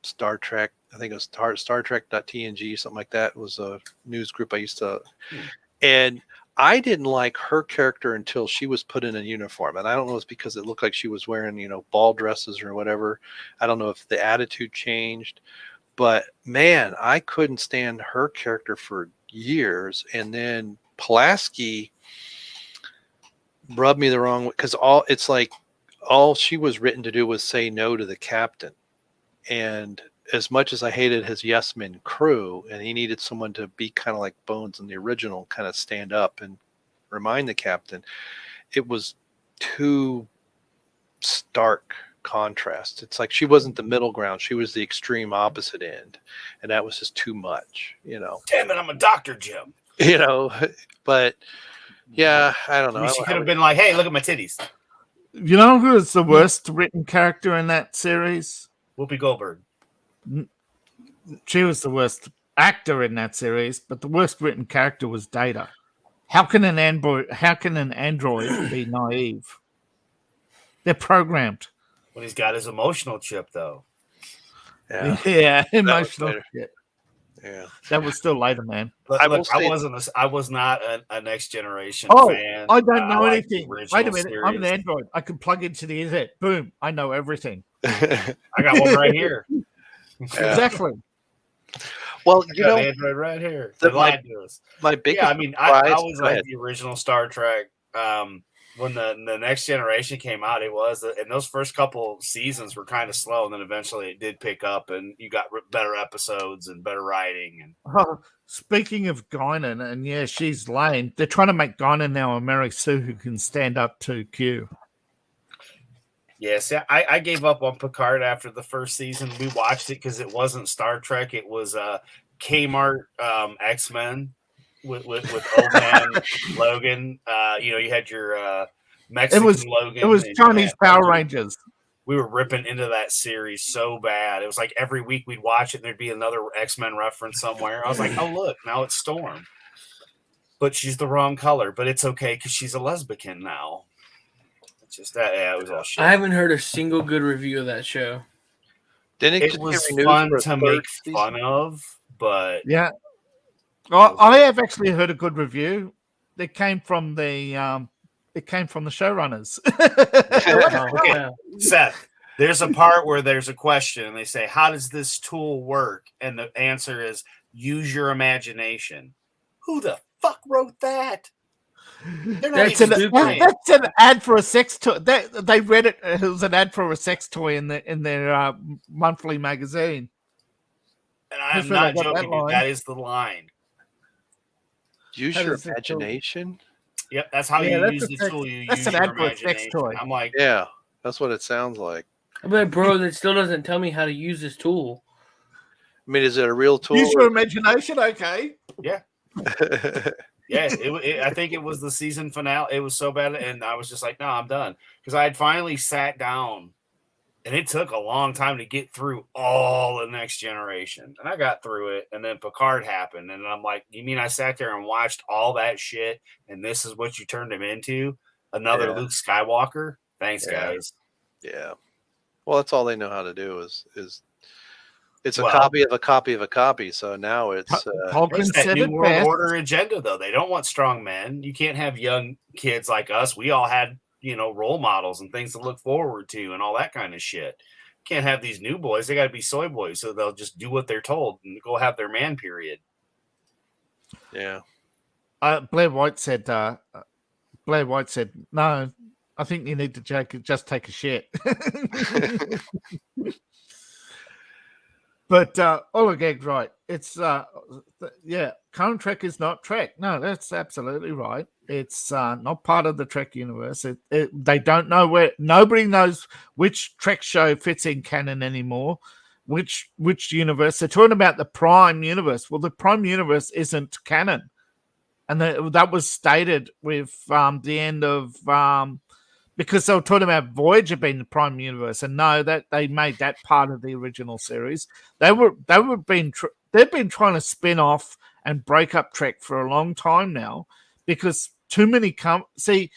Star Trek. I think it was Star Trek.tng, something like that. It was a news group I used to, and I didn't like her character until she was put in a uniform. And I don't know if it's because it looked like she was wearing, ball dresses or whatever. I don't know if the attitude changed, but man, I couldn't stand her character for years. And then Pulaski rubbed me the wrong way, because all she was written to do was say no to the captain. And as much as I hated his yes men crew, and he needed someone to be kind of like Bones in the original, kind of stand up and remind the captain, it was too stark contrast. It's like she wasn't the middle ground. She was the extreme opposite end. And that was just too much, Damn it, I'm a doctor, Jim. But yeah, I don't know. She could have been like, hey, look at my titties. You know who is the worst written character in that series? Whoopi Goldberg. She was the worst actor in that series, but the worst written character was Data. How can an android be naive? They're programmed. When he's got his emotional chip, though. Yeah, emotional chip. Yeah, that was still later, man. Look, I was not a Next Generation fan. I don't know anything. Wait a minute, I'm an android. I can plug into the internet. Boom, I know everything. I got one right here. Exactly. Well, an android right here. My biggest. Yeah, I mean, I always liked the original Star Trek. When the Next Generation came out, and those first couple seasons were kind of slow, and then eventually it did pick up, and you got better episodes and better writing. And speaking of Guinan, and yeah, she's lame. They're trying to make Guinan now a Mary Sue who can stand up to Q. Yes, I gave up on Picard after the first season. We watched it because it wasn't Star Trek; it was Kmart X-Men. With old man Logan, you had your Mexican Logan. It was Chinese Power Rangers. We were ripping into that series so bad. It was like every week we'd watch it and there'd be another X-Men reference somewhere. I was like, oh, look, now it's Storm. But she's the wrong color, but it's okay because she's a lesbian now. It's just that, it was all shit. I haven't heard a single good review of that show. It was fun to make fun of, but... Yeah. Well, I have actually heard a good review. It came from the showrunners. Okay, Seth, there's a part where there's a question, and they say, "How does this tool work?" And the answer is, "Use your imagination." Who the fuck wrote that? That's an ad for a sex toy. They read it. It was an ad for a sex toy in their monthly magazine. And I'm not joking. Dude, that is the line. Use your imagination. Yep, that's how you use the tool. You use your imagination. Toy. I'm like, yeah, that's what it sounds like. I'm like, bro, that still doesn't tell me how to use this tool. I mean, is it a real tool? Use your imagination, okay? Yeah. Yeah, I think it was the season finale. It was so bad, and I was just like, no, I'm done. Because I had finally sat down, and it took a long time to get through all the Next Generation. And I got through it, and then Picard happened. And I'm like, you mean I sat there and watched all that shit, and this is what you turned him into? Another Luke Skywalker? Thanks, guys. Yeah. Well, that's all they know how to do is it's a copy of a copy of a copy. So now it's that New World Order agenda, though. They don't want strong men. You can't have young kids like us. We all had role models and things to look forward to and all that kind of shit. Can't have these new boys. They got to be soy boys, so they'll just do what they're told and go have their man period. Yeah. Blair White said, no, I think you need to just take a shit. But Olegeg's right. It's current Trek is not Trek. No, that's absolutely right. It's not part of the Trek universe. They don't know where. Nobody knows which Trek show fits in canon anymore. Which universe? They're talking about the Prime universe. Well, the Prime universe isn't canon, and that was stated with the end of because they were talking about Voyager being the Prime universe, and no, that they made that part of the original series. They've been trying to spin off and break up Trek for a long time now, because too many the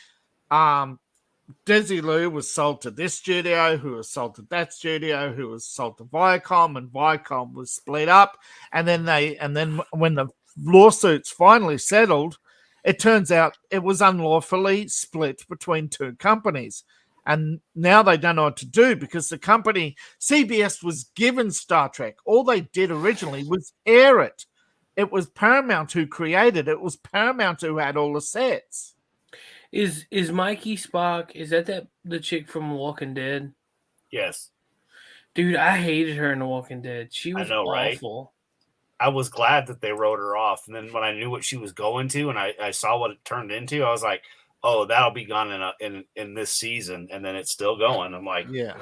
Desilu was sold to this studio, who was sold to that studio, who was sold to Viacom, and Viacom was split up. And then when the lawsuits finally settled, it turns out it was unlawfully split between two companies. And now they don't know what to do because the company, CBS, was given Star Trek. All they did originally was air it. It was Paramount who created it. It was Paramount who had all the sets. Is Mikey Spock, is that the chick from Walking Dead? Yes. Dude, I hated her in The Walking Dead. She was awful. Right? I was glad that they wrote her off. And then when I knew what she was going to and I saw what it turned into, I was like, oh, that'll be gone in this season. And then it's still going. I'm like, yeah.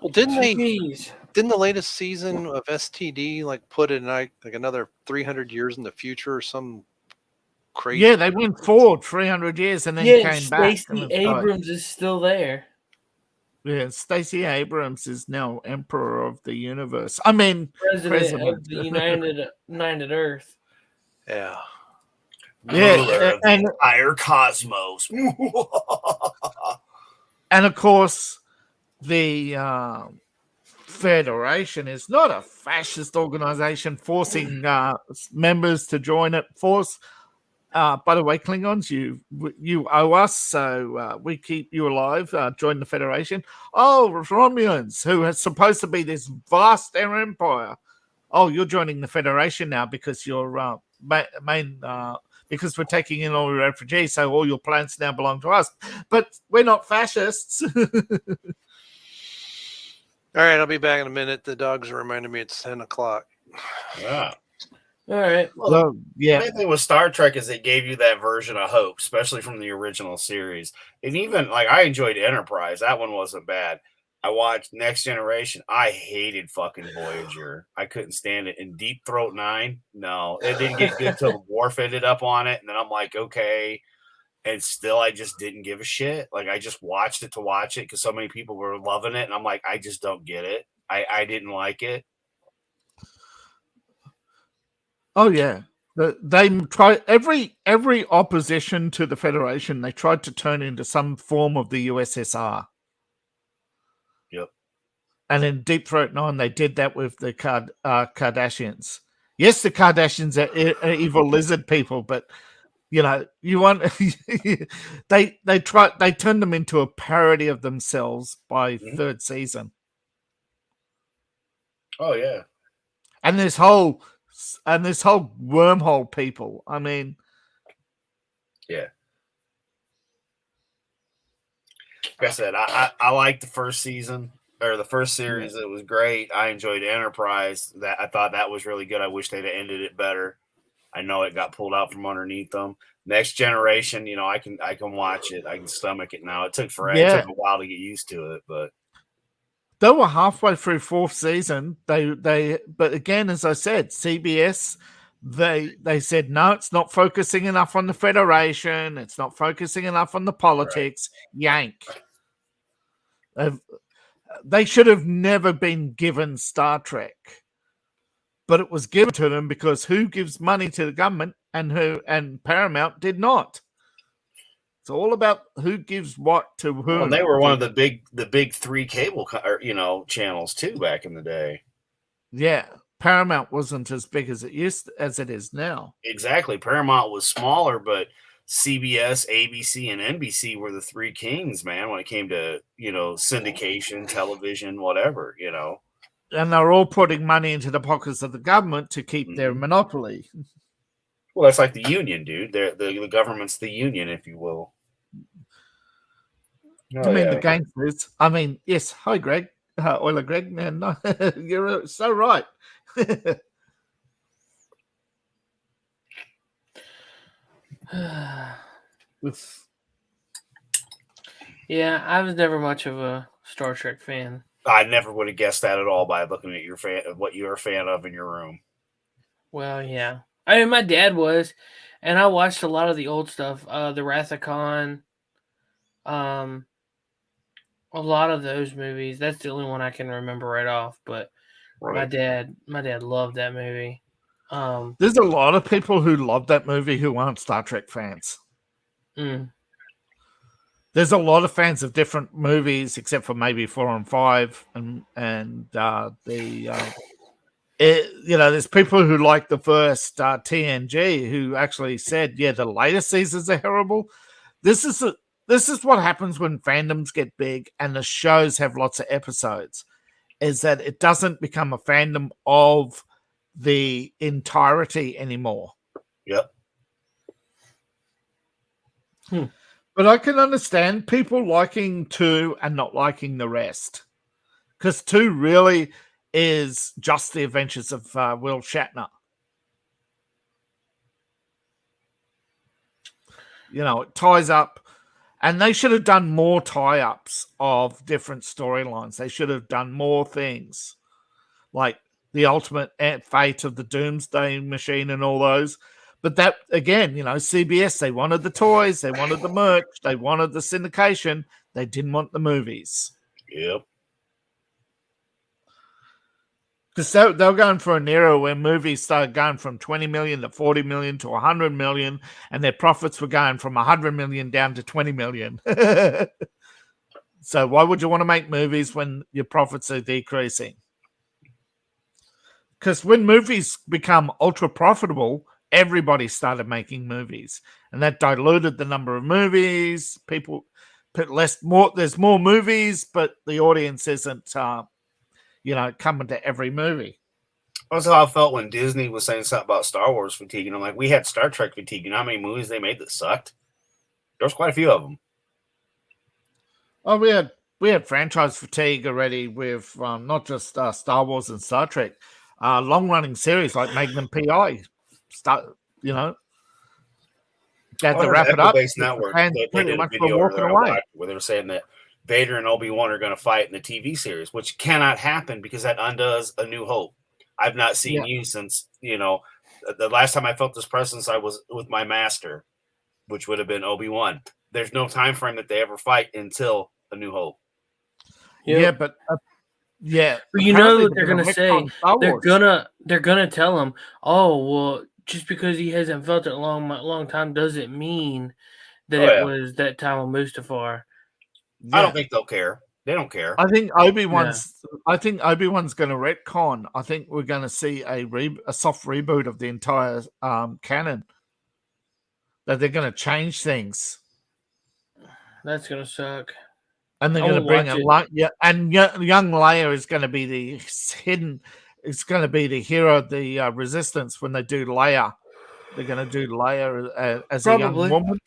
Well, didn't the latest season of STD like put it like another 300 years in the future or some crazy? Yeah, they went forward 300 years and then came back. Stacey Abrams is still there. Yeah, Stacey Abrams is now Emperor of the Universe. I mean, President of the United Earth. Yeah. Yeah, and the entire cosmos. And of course, the Federation is not a fascist organization forcing members to join it. By the way, Klingons, you owe us, so we keep you alive. Join the Federation. Oh, Romulans, who are supposed to be this vast empire. Oh, you're joining the Federation now because you're because we're taking in all your refugees, so all your plants now belong to us. But we're not fascists. All right, I'll be back in a minute. The dogs are reminding me it's 10 o'clock. Yeah. All right. Well, yeah. The main thing with Star Trek is it gave you that version of hope, especially from the original series. And even, like, I enjoyed Enterprise. That one wasn't bad. I watched Next Generation. I hated fucking Voyager. I couldn't stand it. And Deep Throat 9, no. It didn't get good until Worf ended up on it. And then I'm like, okay. And still, I just didn't give a shit. Like, I just watched it to watch it because so many people were loving it. And I'm like, I just don't get it. I didn't like it. Oh, yeah. They try every opposition to the Federation, they tried to turn into some form of the USSR. Yep. And in Deep Throat 9, they did that with the Kardashians. Yes, the Kardashians are evil lizard people, but you know, you want they turned them into a parody of themselves by third season. Oh yeah. And this whole wormhole people. I mean, yeah. Like I said, I liked the first season or the first series. It was great. I enjoyed Enterprise. That I thought that was really good. I wish they'd have ended it better. I know it got pulled out from underneath them. Next Generation, you know, I can watch it. I can stomach it now. It took forever. It took a while to get used to it, but they were halfway through fourth season. But again, as I said, CBS, they said, no, it's not focusing enough on the Federation. It's not focusing enough on the politics. Right. Yank. They should have never been given Star Trek. But it was given to them because who gives money to the government and Paramount did not. It's all about who gives what to who. Well, they were one of the big three cable, channels too back in the day. Yeah, Paramount wasn't as big as it is now. Exactly, Paramount was smaller, but CBS, ABC, and NBC were the three kings, man. When it came to syndication, television, whatever, And they're all putting money into the pockets of the government to keep their monopoly. Well, that's like the union, dude. The government's the union, if you will. The gangsters. I mean, yes. Hi, Greg. Euler Greg. No, you're so right. Yeah, I was never much of a Star Trek fan. I never would have guessed that at all by looking at what you're a fan of in your room. Well, yeah. I mean, my dad was, and I watched a lot of the old stuff, the Wrath of Khan, a lot of those movies. That's the only one I can remember right off. But my dad loved that movie. There's a lot of people who love that movie who aren't Star Trek fans. there's a lot of fans of different movies, except for maybe 4 and 5, there's people who like the first TNG who actually said, yeah, the later seasons are horrible. This is what happens when fandoms get big and the shows have lots of episodes, is that it doesn't become a fandom of the entirety anymore. Yep. But I can understand people liking 2 and not liking the rest, because 2 really is just the adventures of Will Shatner. It ties up, and they should have done more tie-ups of different storylines. They should have done more things, like the ultimate fate of the Doomsday Machine and all those. But that, again, CBS, they wanted the toys, they wanted the merch, they wanted the syndication. They didn't want the movies. Yep. Because they were going for an era where movies started going from 20 million to 40 million to 100 million, and their profits were going from 100 million down to 20 million. So why would you want to make movies when your profits are decreasing? Because when movies become ultra profitable, everybody started making movies, and that diluted the number of movies. People put more. There's more movies, but the audience isn't, coming to every movie. That's how I felt when Disney was saying something about Star Wars fatigue, and I'm like, we had Star Trek fatigue. You know how many movies they made that sucked? There was quite a few of them. Oh, we had franchise fatigue already with not just Star Wars and Star Trek, long-running series like Magnum PI. They had to wrap it up. Network, they pretty much were walking away. Where they were saying that Vader and Obi-Wan are going to fight in the TV series, which cannot happen because that undoes A New Hope. I've not seen you since, the last time I felt this presence, I was with my master, which would have been Obi-Wan. There's no time frame that they ever fight until A New Hope. Yeah, but but what they're gonna say. They're gonna tell him, oh well, just because he hasn't felt it a long time doesn't mean that it was that time of Mustafar. I don't think they'll care. They don't care. I think Obi-Wan's going to retcon. I think we're going to see a soft reboot of the entire canon. That they're going to change things. That's going to suck. And they're going to bring young Leia is going to be the hidden. It's going to be the hero of the Resistance when they do Leia. They're going to do Leia as a young woman.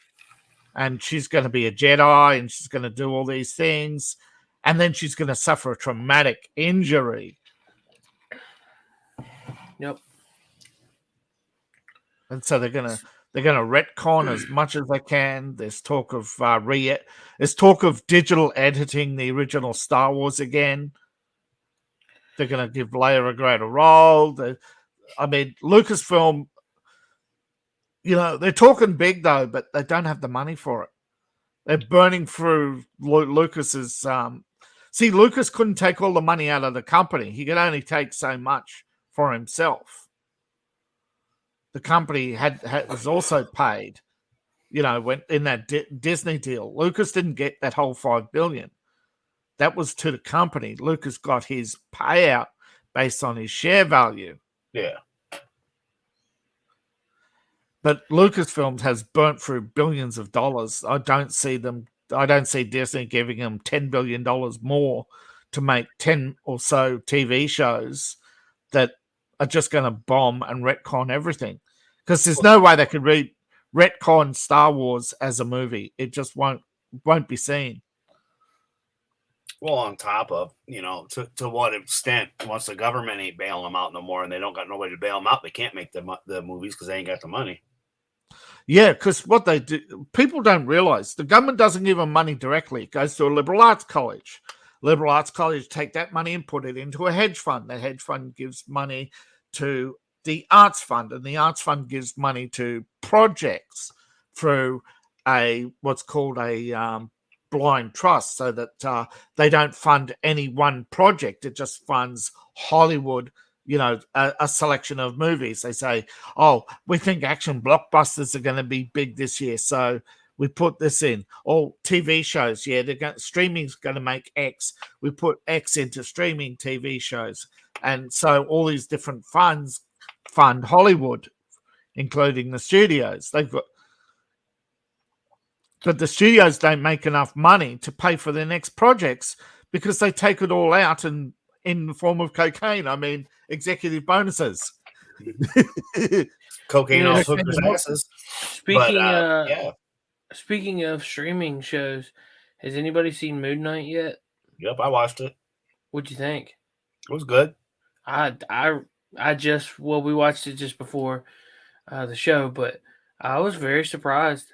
And she's going to be a Jedi, and she's going to do all these things, and then she's going to suffer a traumatic injury. Yep. And so they're going to retcon as much as they can. There's talk of digital editing the original Star Wars again. They're going to give Leia a greater role. Lucasfilm. They're talking big, though, but they don't have the money for it. They're burning through Lucas's... Lucas couldn't take all the money out of the company. He could only take so much for himself. The company was also paid, when in that Disney deal. Lucas didn't get that whole $5 billion. That was to the company. Lucas got his payout based on his share value. Yeah. But Lucasfilms has burnt through billions of dollars. I don't see Disney giving them $10 billion more to make 10 or so TV shows that are just going to bomb and retcon everything. Because there's no way they could retcon Star Wars as a movie. It just won't be seen. Well, on top of, to what extent, once the government ain't bailing them out no more and they don't got nobody to bail them out, they can't make the movies because they ain't got the money. Yeah, because what they do, people don't realize the government doesn't give them money directly. It goes to a liberal arts college. Liberal arts college take that money and put it into a hedge fund. The hedge fund gives money to the arts fund, and the arts fund gives money to projects through what's called a blind trust, so that they don't fund any one project. It just funds Hollywood. A selection of movies. They say, oh, we think action blockbusters are going to be big this year, so We put this in. Or TV shows, streaming's going to make X. We put X into streaming TV shows. And so all these different funds fund Hollywood, including the studios. But the studios don't make enough money to pay for their next projects because they take it all out and in the form of cocaine. I mean, executive bonuses. Cocaine on hookers' asses. Speaking of streaming shows, has anybody seen Moon Knight yet? Yep, I watched it. What'd you think? It was good. We watched it just before the show, but I was very surprised.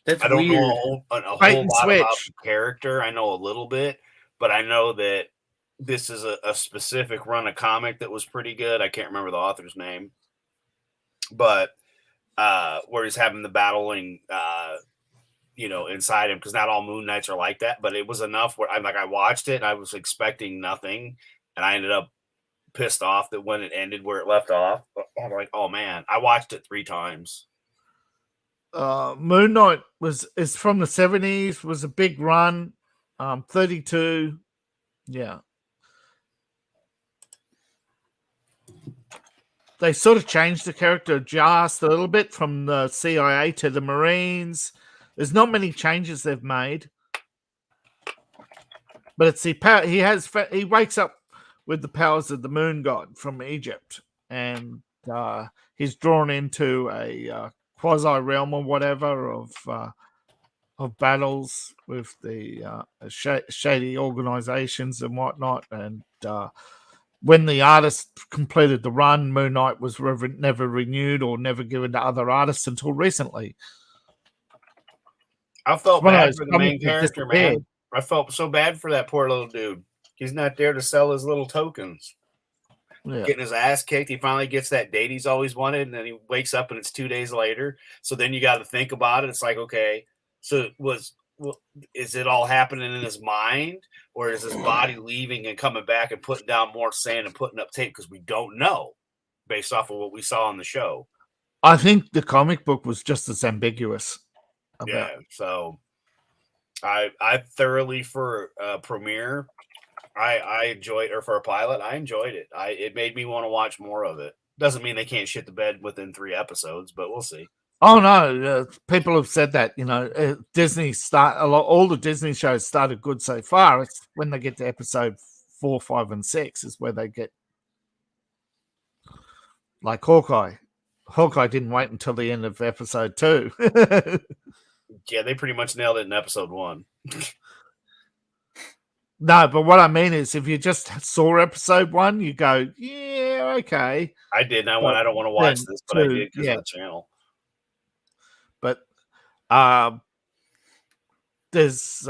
That's I don't weird. know a whole lot about the character. I know a little bit, but I know that this is a specific run of comic that was pretty good. I can't remember the author's name, but where he's having the battling, inside him, because not all Moon Knights are like that. But it was enough where I watched it and I was expecting nothing, and I ended up pissed off that when it ended where it left off. I'm like, oh man, I watched it 3 times. Moon Knight is from the 70s, was a big run. 32. Yeah. They sort of changed the character just a little bit from the CIA to the Marines. There's not many changes they've made. But it's he wakes up with the powers of the moon god from Egypt, and he's drawn into a quasi realm or whatever of battles with the shady organizations and whatnot. And when the artist completed the run, Moon Knight was never renewed or never given to other artists until recently. I felt bad for the main character, man. I felt so bad for that poor little dude. He's not there to sell his little tokens. Yeah. Getting his ass kicked. He finally gets that date he's always wanted, and then he wakes up and it's 2 days later. So then you got to think about it. It's like, okay, so is it all happening in his mind, or is his body leaving and coming back and putting down more sand and putting up tape? Because we don't know based off of what we saw on the show. I think the comic book was just as ambiguous. Yeah, so I thoroughly, for a premiere, I enjoyed, or for a pilot, I enjoyed it. It made me want to watch more of it. Doesn't mean they can't shit the bed within 3 episodes, but we'll see. Oh no, people have said that. Disney all the Disney shows started good so far. It's when they get to episode 4, 5, and 6 is where they get like Hawkeye. Hawkeye didn't wait until the end of episode 2. Yeah, they pretty much nailed it in episode 1. No, but what I mean is, if you just saw episode 1, you go, yeah, okay. I did. And I don't want to watch this, but I did because of the channel. But there's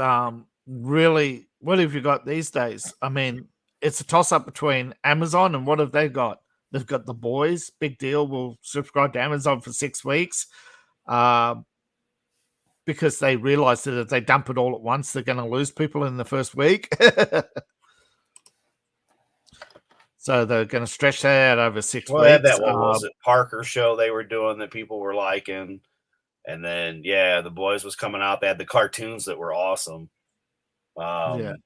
really, what have you got these days? I mean, it's a toss-up between Amazon and what have they got? They've got The Boys, big deal. We'll subscribe to Amazon for 6 weeks. Because they realize that if they dump it all at once, they're going to lose people in the first week. So they're going to stretch that out over 6 weeks. They had that one, was it Parker show they were doing that people were liking. And then, The Boys was coming out. They had the cartoons that were awesome. The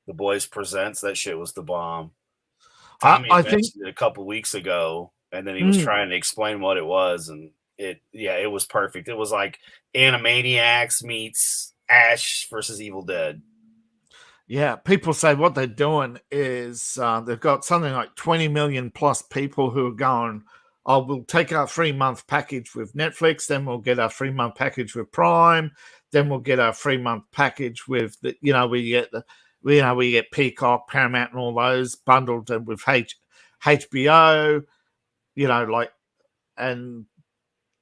Boys Presents, that shit was the bomb. Tommy mentioned it a couple weeks ago, and then he was trying to explain what it was, and it was perfect. It was like Animaniacs meets Ash versus Evil Dead. Yeah, people say what they're doing is they've got something like 20 million plus people who are going, oh, we'll take our 3-month package with Netflix, then we'll get our 3-month package with Prime, then we'll get our 3-month package with we get Peacock, Paramount, and all those bundled with HBO, and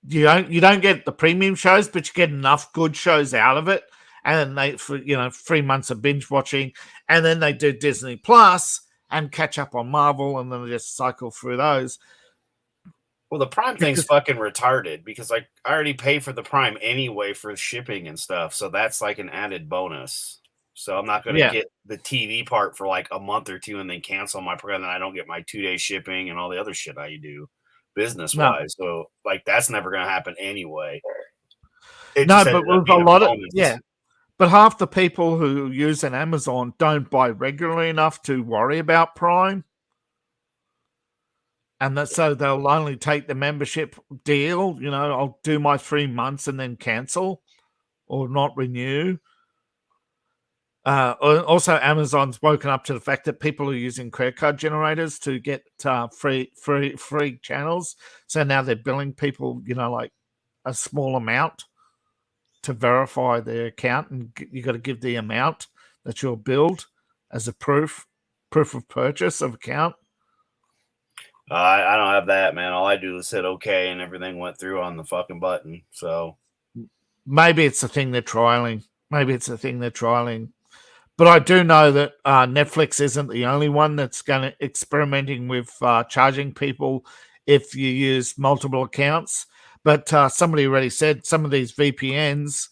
you don't get the premium shows, but you get enough good shows out of it. And then 3 months of binge watching, and then they do Disney Plus and catch up on Marvel, and then they just cycle through those. Well, the Prime thing's fucking retarded because I already pay for the Prime anyway for shipping and stuff, so that's like an added bonus. So I'm not going to get the TV part for like a month or 2 and then cancel my program, and I don't get my 2-day shipping and all the other shit I do business-wise. No. So like that's never going to happen anyway. No, but with a lot of but half the people who use an Amazon don't buy regularly enough to worry about Prime. And so they'll only take the membership deal. I'll do my 3 months and then cancel or not renew. Also, Amazon's woken up to the fact that people are using credit card generators to get free channels. So now they're billing people, like a small amount to verify their account, and you got to give the amount that you're billed as a proof of purchase of account. I don't have that, man. All I do is hit OK, and everything went through on the fucking button. So maybe it's the thing they're trialing. But I do know that Netflix isn't the only one that's experimenting with charging people if you use multiple accounts. But somebody already said some of these VPNs,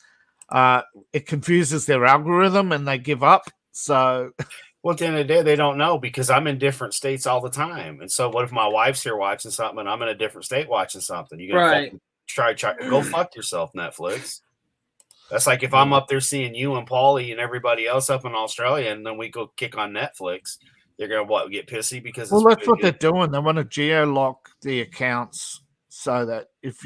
it confuses their algorithm and they give up. So, well, at the end of the day, they don't know because I'm in different states all the time. And so, what if my wife's here watching something and I'm in a different state watching something? You're gonna try go fuck yourself, Netflix. That's like if I'm up there seeing you and Paulie and everybody else up in Australia, and then we go kick on Netflix. They're gonna get pissy because that's what they're doing. They want to geo-lock the accounts so that if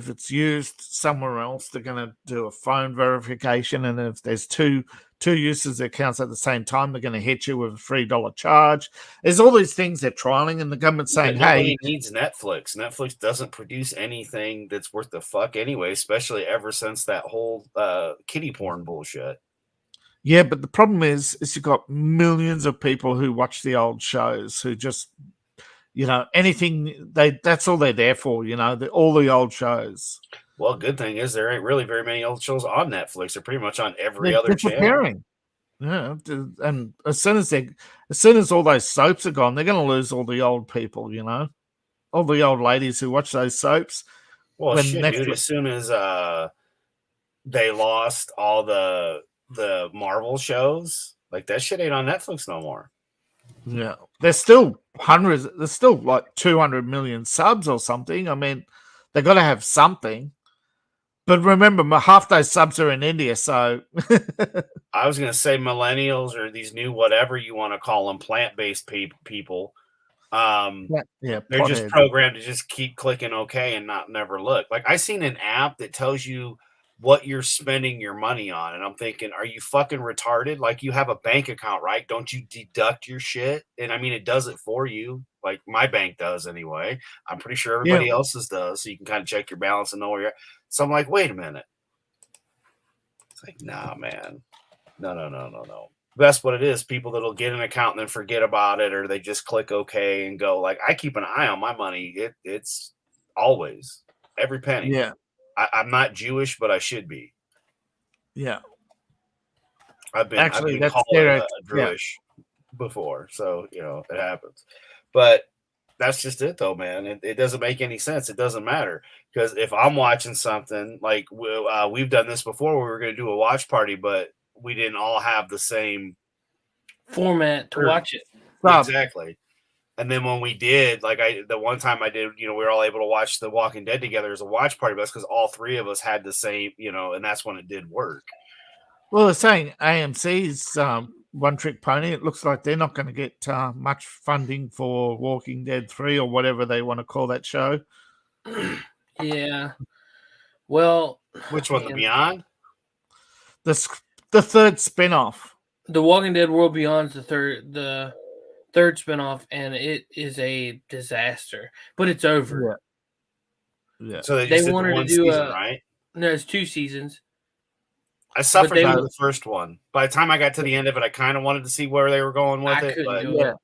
it's used somewhere else, they're going to do a phone verification, and if there's two users' accounts at the same time, they're going to hit you with a $3 charge. There's all these things they're trialing, and the government's saying, nobody needs Netflix. Netflix doesn't produce anything that's worth the fuck anyway, especially ever since that whole kiddie porn bullshit. Yeah, but the problem is you've got millions of people who watch the old shows who just, anything, that's all they're there for, all the old shows. Well, good thing is there ain't really very many old shows on Netflix. They're pretty much on every other channel. Yeah, and as soon as all those soaps are gone, they're going to lose all the old people, all the old ladies who watch those soaps. Well, dude, as soon as they lost all the Marvel shows, like that shit ain't on Netflix no more. Yeah, there's still hundreds. There's still like 200 million subs or something. I mean, they got to have something. But remember, half those subs are in India, so... I was going to say millennials or these new whatever you want to call them, plant-based people. They're just programmed to just keep clicking OK and never look. Like, I seen an app that tells you what you're spending your money on, and I'm thinking, are you fucking retarded? Like, you have a bank account, right? Don't you deduct your shit? And I mean, it does it for you. Like, my bank does anyway. I'm pretty sure everybody else's does, so you can kind of check your balance and know where you're at. So I'm like, wait a minute. It's like, nah, man. No. That's what it is. People that'll get an account and then forget about it, or they just click OK and go. Like, I keep an eye on my money. It's always every penny. Yeah. I'm not Jewish, but I should be. Yeah. I've been called a Jewish before, so it happens. But that's just it, though, man. It doesn't make any sense. It doesn't matter because if I'm watching something like we've done this before, we were going to do a watch party, but we didn't all have the same format to watch it. Exactly. And then when we did, like the one time I did, we were all able to watch The Walking Dead together as a watch party, but that's because all three of us had the same, and that's when it did work. Well, they're saying AMC's One Trick Pony. It looks like they're not going to get much funding for Walking Dead 3 or whatever they want to call that show. Yeah. Well, which one? The Beyond? The third spin-off. The Walking Dead World Beyond's the third spinoff, and it is a disaster. But it's over. Yeah. So they wanted to do season, right? No, it's 2 seasons. I suffered through the first one. By the time I got to the end of it, I kind of wanted to see where they were going with it. But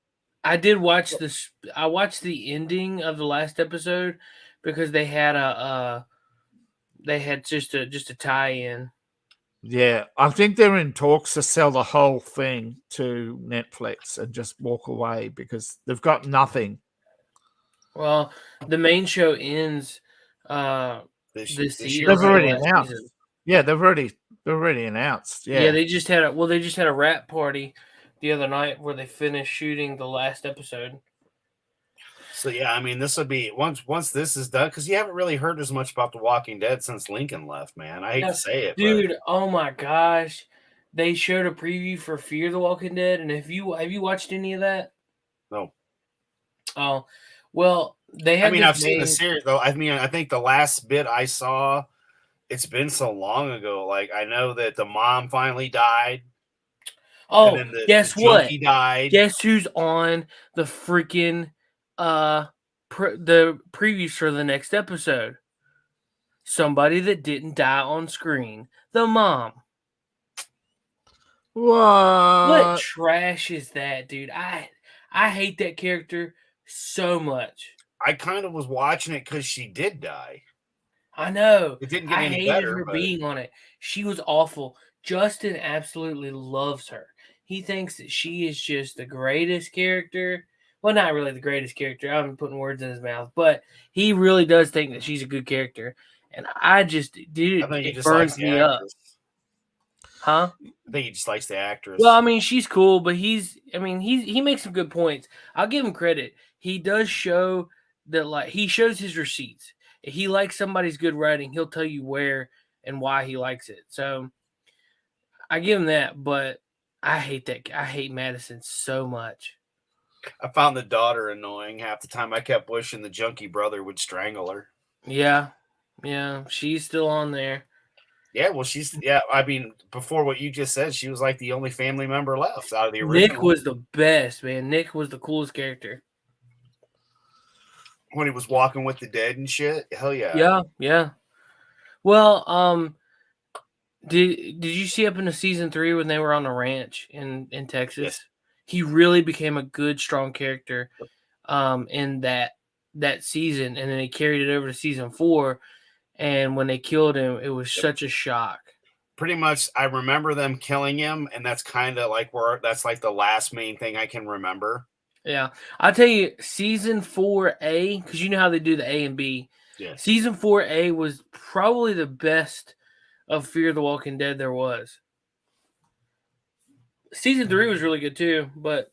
I did watch this. I watched the ending of the last episode because they had just a tie-in. Yeah, I think they're in talks to sell the whole thing to Netflix and just walk away because they've got nothing. Well, the main show ends this year. They've already announced. Yeah, they've already announced. Yeah, they just had a wrap party the other night where they finished shooting the last episode. So yeah, I mean, this would be once this is done, because you haven't really heard as much about The Walking Dead since Lincoln left, man. I hate to say it, dude. Oh my gosh, they showed a preview for Fear the Walking Dead, and have you watched any of that? No. Oh, well, they have. I mean, I've seen the series though. I mean, I think the last bit I saw, it's been so long ago. Like, I know that the mom finally died. Oh, guess the what? junkie died. Guess who's on the freaking the previews for the next episode? Somebody that didn't die on screen. The mom. What trash is that, dude? I hate that character so much. I kind of was watching it because she did die. I know. It didn't get any hated better, her but... being on it. She was awful. Justin absolutely loves her. He thinks that she is just the greatest character. Well, not really the greatest character. I'm putting words in his mouth, but he really does think that she's a good character. And I just, dude, it burns me up. Huh? I think he just likes the actress. Well, I mean, she's cool, but he makes some good points. I'll give him credit. He does show that, like, he shows his receipts. If he likes somebody's good writing, he'll tell you where and why he likes it. So I give him that, but I hate that. I hate Madison so much. I found the daughter annoying. Half the time I kept wishing the junkie brother would strangle her. Yeah. She's still on there. Yeah, well, I mean, before what you just said, she was like the only family member left out of the original. Nick was the best, man. Nick was the coolest character. When he was walking with the dead and shit. Hell yeah. Yeah. Well, did you see up into season 3 when they were on the ranch in Texas? Yes. He really became a good, strong character in that season, and then he carried it over to season 4. And when they killed him, it was such a shock. Pretty much, I remember them killing him, and that's kind of like that's like the last main thing I can remember. Yeah. I'll tell you, season 4A, because you know how they do the A and B. Yeah. Season 4A was probably the best of Fear the Walking Dead there was. Season 3 was really good too, but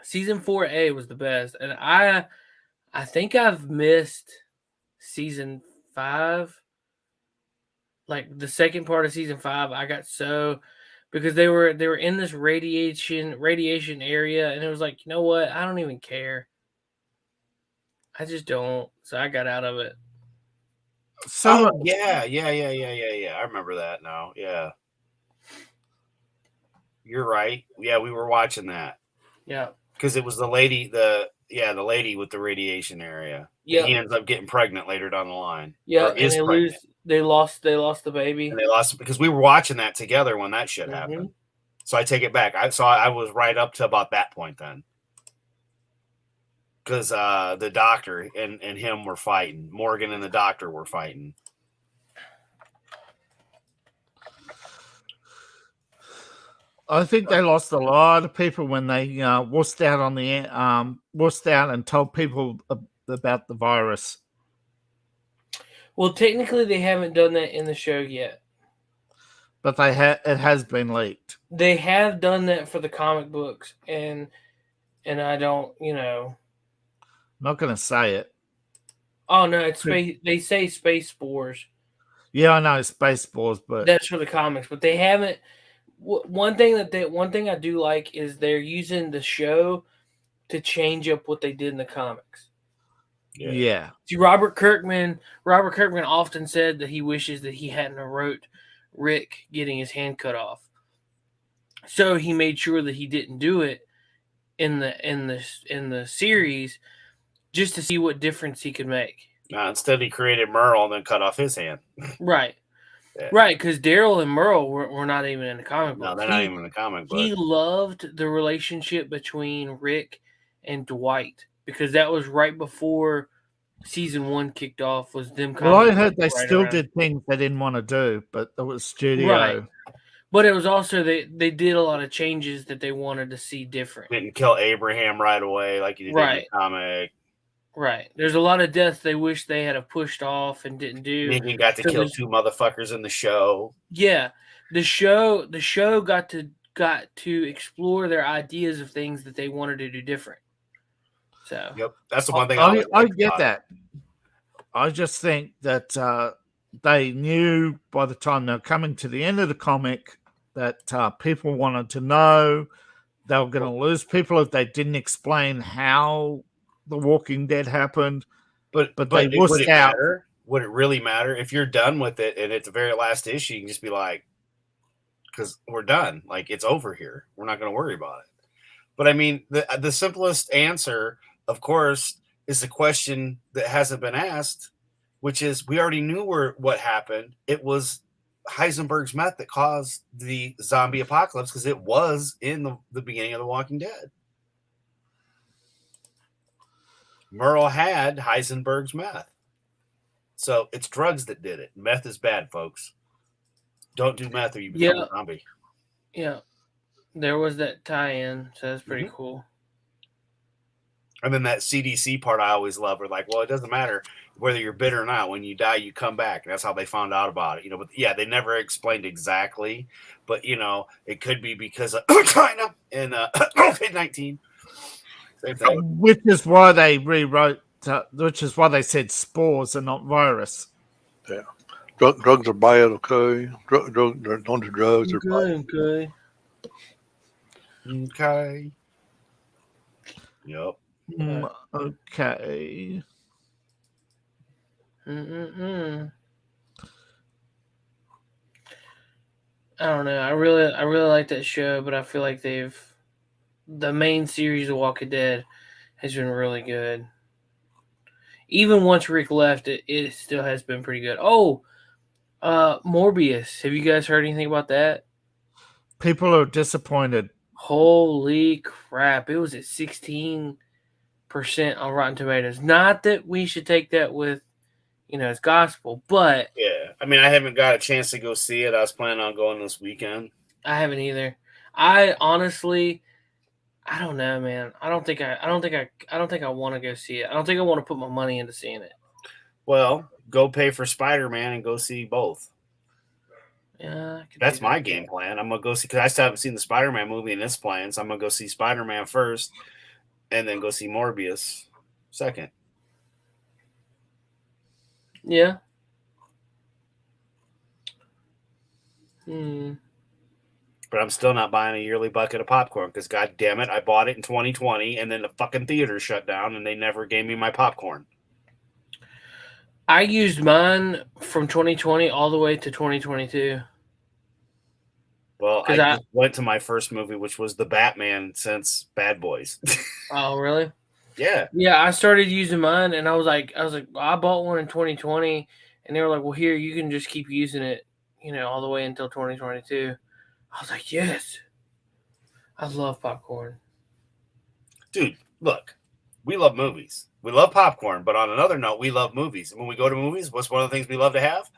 season 4A was the best. And I think I've missed season 5. Like the second part of season 5, I got so, because they were in this radiation area, and it was like, you know what? I don't even care. I just don't. So I got out of it. So yeah. I remember that now. Yeah. You're right. Yeah, we were watching that. Yeah. Because it was the lady, the lady with the radiation area. Yeah. He ends up getting pregnant later down the line. Yeah, and they lost the baby. And they lost it because we were watching that together when that shit happened. So I take it back. I was right up to about that point then. Because the doctor and him were fighting. Morgan and the doctor were fighting. I think they lost a lot of people when they wussed out and told people about the virus. Well, technically, they haven't done that in the show yet. But it has been leaked. They have done that for the comic books, and I don't, not going to say it. Oh no, it's space. They say space spores. Yeah, I know space spores, but that's for the comics. But they haven't. One thing I do like is they're using the show to change up what they did in the comics. Yeah. See, Robert Kirkman often said that he wishes that he hadn't wrote Rick getting his hand cut off. So he made sure that he didn't do it in the series, just to see what difference he could make. Instead, he created Merle and then cut off his hand. Right. Yeah. Right, because Daryl and Merle were not even in the comic book. No, they're not even in the comic book. He loved the relationship between Rick and Dwight because that was right before season 1 kicked off. Was them? Well, I heard they still did things they didn't want to do, but it was studio. Right. But it was also they did a lot of changes that they wanted to see different. Didn't kill Abraham right away like you did in the comic. Right. There's a lot of deaths they wish they had pushed off and didn't do. Then you got to kill 2 motherfuckers in the show. Yeah. The show got to explore their ideas of things that they wanted to do different. So Yep, that's the one thing I get that. I just think that they knew by the time they're coming to the end of the comic that people wanted to know. They were going to lose people if they didn't explain how The Walking Dead happened. But they would it out. matter? Would it really matter if you're done with it and at the very last issue you can just be like, because we're done, like it's over here. We're not going to worry about it. But I mean, the simplest answer, of course, is the question that hasn't been asked, which is we already knew what happened. It was Heisenberg's meth that caused the zombie apocalypse because it was in the beginning of The Walking Dead. Merle had Heisenberg's meth. So it's drugs that did it. Meth is bad, folks. Don't do meth or you become a zombie. Yeah. There was that tie-in, so that's pretty cool. And then that CDC part I always love. We're like, well, it doesn't matter whether you're bitter or not. When you die, you come back. And that's how they found out about it. But yeah, they never explained exactly. But, it could be because of China and COVID-19. Same thing. Which is why they rewrote, which is why they said spores and not virus. Yeah. Drugs are bad, okay? Don't do drugs. Okay. Okay. Yep. Okay. I don't know. I really like that show, but I feel like the main series of Walking Dead has been really good. Even once Rick left, it still has been pretty good. Oh, Morbius. Have you guys heard anything about that? People are disappointed. Holy crap. It was at 16% on Rotten Tomatoes. Not that we should take that with, as gospel, but... Yeah. I mean, I haven't got a chance to go see it. I was planning on going this weekend. I haven't either. I honestly... I don't know, man. I don't think I want to go see it. I don't think I want to put my money into seeing it. Well, go pay for Spider-Man and go see both. Yeah, that's my game plan. I'm gonna go see because I still haven't seen the Spider-Man movie and it's playing, so I'm gonna go see Spider-Man first, and then go see Morbius second. Yeah. But I'm still not buying a yearly bucket of popcorn because, god damn it, I bought it in 2020 and then the fucking theater shut down and they never gave me my popcorn. I used mine from 2020 all the way to 2022. Well, I just went to my first movie, which was the Batman since Bad Boys. Oh, really? Yeah. Yeah, I started using mine and I was like, I bought one in 2020 and they were like, well, here, you can just keep using it, all the way until 2022. I was like, yes. I love popcorn. Dude, look, we love movies. We love popcorn, but on another note, we love movies. And when we go to movies, what's one of the things we love to have?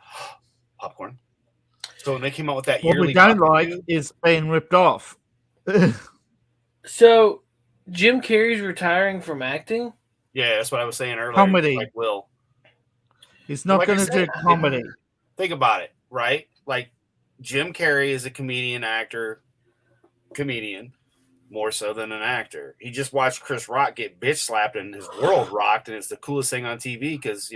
Popcorn. So when they came out with that what yearly... we don't like is being ripped off. So, Jim Carrey's retiring from acting? Yeah, that's what I was saying earlier. Comedy. Like, Will. He's not going to do comedy. Think about it, right? Like, Jim Carrey is a comedian, more so than an actor. He just watched Chris Rock get bitch slapped and his world rocked, and it's the coolest thing on TV because,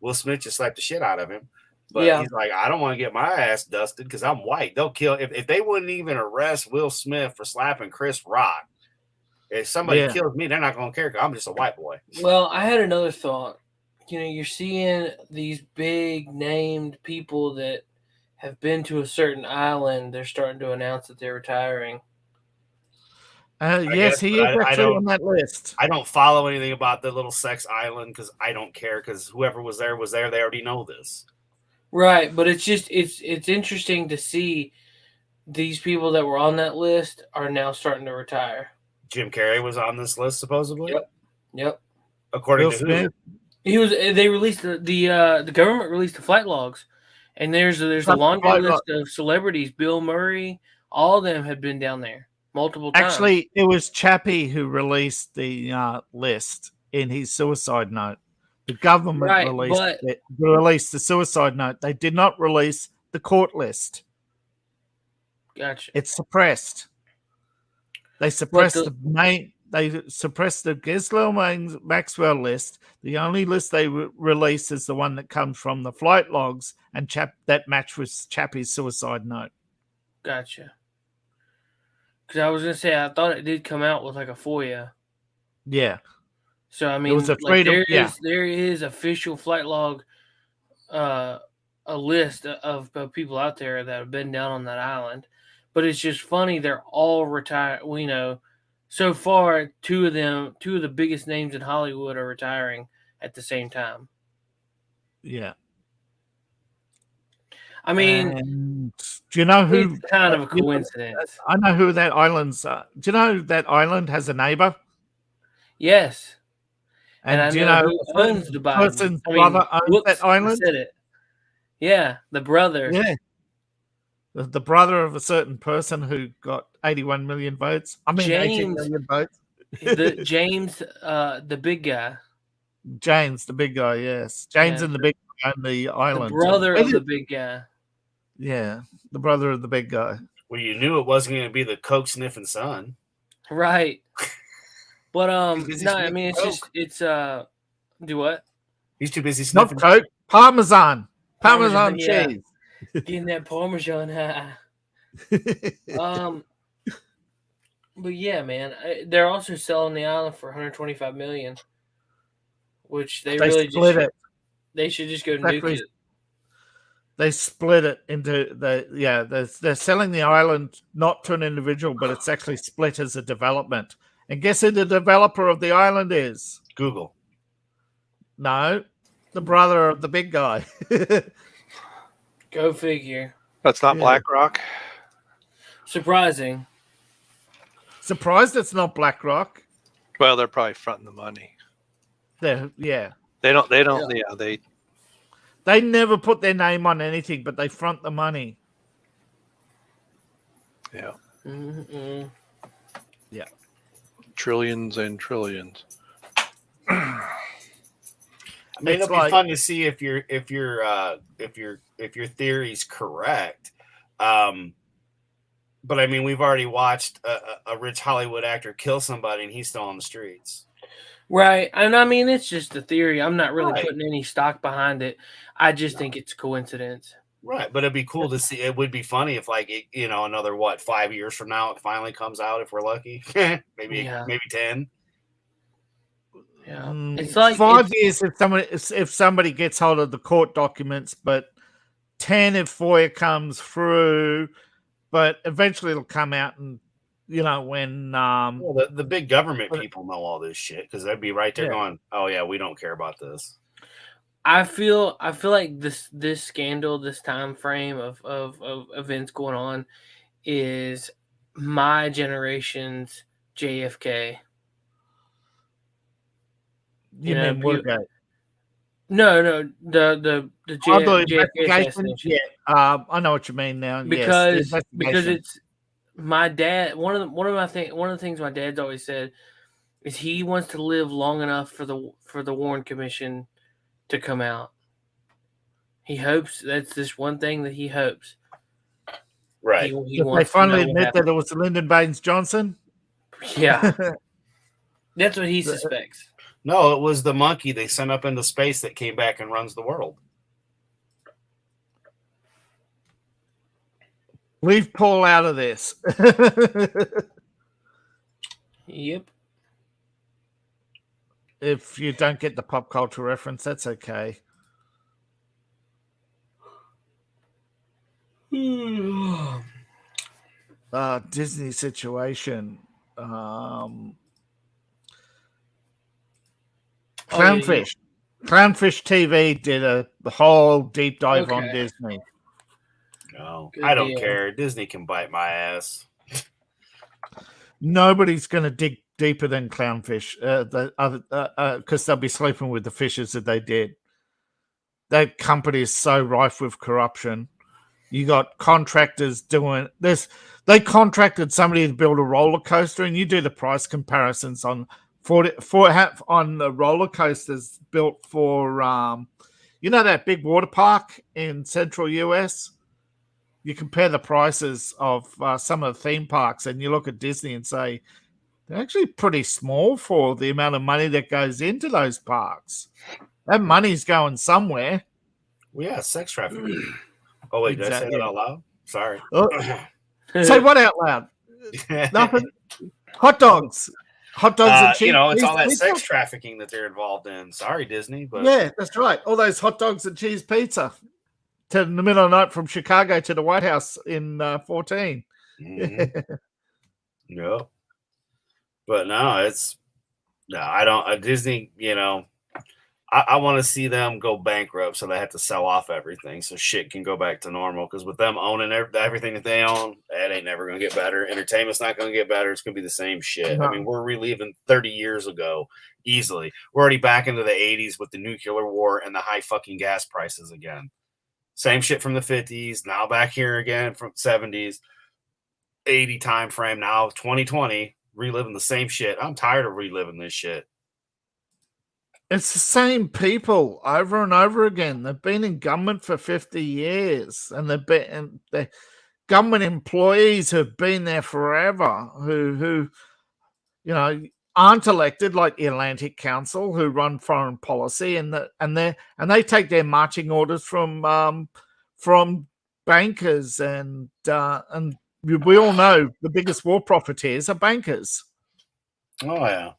Will Smith just slapped the shit out of him. But he's like, I don't want to get my ass dusted because I'm white. They'll kill if they wouldn't even arrest Will Smith for slapping Chris Rock. If somebody kills me, they're not going to care because I'm just a white boy. Well, I had another thought. You're seeing these big named people that have been to a certain island. They're starting to announce that they're retiring. Yes, he is actually on that list. I don't follow anything about the little sex island because I don't care because whoever was there. They already know this. Right, but it's interesting to see these people that were on that list are now starting to retire. Jim Carrey was on this list supposedly. Yep. According to who? He was. They released the government released the flight logs, and there's a laundry list of celebrities. Bill Murray, all of them had been down there multiple times. Actually, it was Chappie who released the list in his suicide note. The government released the suicide note. They did not release the court list. Gotcha. It's suppressed. They suppressed they suppressed the Ghislaine Maxwell list. The only list they release is the one that comes from the flight logs and that match with Chappie's suicide note. Gotcha. Because I was gonna say I thought it did come out with like a FOIA. Yeah. So I mean, It was a freedom, there is official flight log, a list of people out there that have been down on that island. But it's just funny they're all retired. We know so far two of the biggest names in Hollywood are retiring at the same time. Yeah. I mean, do you know who? It's kind of a coincidence. I know who that island's. Do you know that island has a neighbor? Yes. And do you know who owns the person's brother owns that island? Said it. Yeah, the brother. Yeah. The brother of a certain person who got 81 million votes. I mean, 18 million votes. James, the big guy. James, the big guy, yes. James and the big guy on the island. The brother of the big guy. Yeah, the brother of the big guy. Well, you knew it wasn't going to be the coke sniffing son. Right. But, no, I mean, it's do what? He's too busy sniffing. Not coke, Parmesan cheese. Getting that Parmesan high. But yeah, man, they're also selling the island for $125 million, which they really split it. They should just go nuke it. They split it into they're selling the island not to an individual, but it's actually split as a development. And guess who the developer of the island is? Google. No, the brother of the big guy. Go figure. That's not BlackRock. Surprising. Surprised it's not BlackRock. Well, they're probably fronting the money. They don't. They never put their name on anything, but they front the money. Yeah. Mm-hmm. Yeah. Trillions and trillions. I mean, it'll be fun to see if your theory's correct. But I mean, we've already watched a rich Hollywood actor kill somebody, and he's still on the streets. Right, and I mean, it's just a theory. I'm not really putting any stock behind it. I just think it's coincidence. Right, but it'd be cool to see. It would be funny if, like, another 5 years from now, it finally comes out. If we're lucky, maybe 10. Yeah, it's like 5 years if somebody gets hold of the court documents, but 10 if FOIA comes through. But eventually it'll come out, and when the big government people know all this shit because they'd be right there going, "Oh yeah, we don't care about this." I feel like this scandal, this time frame of events going on, is my generation's JFK. You mean Watergate? No, the JFK. Yeah, I know what you mean now. Because it's my dad. One of the things my dad's always said is he wants to live long enough for the Warren Commission to come out. He hopes that's this one thing that he hopes. Right. They finally admit that it was Lyndon Baines Johnson. Yeah, that's what he suspects. No, it was the monkey they sent up into space that came back and runs the world. Leave Paul out of this. Yep. If you don't get the pop culture reference, that's okay. Disney situation. Clownfish. Clownfish TV did a whole deep dive on Disney. No, I don't care. Disney can bite my ass. Nobody's going to dig deeper than Clownfish, because they'll be sleeping with the fishes that they did. That company is so rife with corruption. You got contractors doing this. They contracted somebody to build a roller coaster, and you do the price comparisons on the roller coasters built for that big water park in central US. You compare the prices of some of the theme parks, and you look at Disney and say They're actually pretty small for the amount of money that goes into those parks. That money's going somewhere. Well, yeah, sex trafficking. Oh wait, did I say that out loud? Sorry. Oh, say what out loud? Nothing. Hot dogs. Hot dogs and cheese. It's all that sex trafficking that they're involved in. Sorry, Disney, but yeah, that's right. All those hot dogs and cheese pizza to the middle of the night from Chicago to the White House in 14. Mm-hmm. Yeah. But no, I don't. Disney, I want to see them go bankrupt so they have to sell off everything so shit can go back to normal. Because with them owning everything that they own, that ain't never going to get better. Entertainment's not going to get better. It's going to be the same shit. No. I mean, we're reliving 30 years ago easily. We're already back into the 80s with the nuclear war and the high fucking gas prices again. Same shit from the 50s. Now back here again from 70s, 80 time frame. Now 2020, reliving the same shit. I'm tired of reliving this shit. It's the same people over and over again. They've been in government for 50 years, and the government employees have been there forever who aren't elected, like the Atlantic Council, who run foreign policy, and they take their marching orders from bankers, and we all know the biggest war profiteers are bankers. Oh yeah.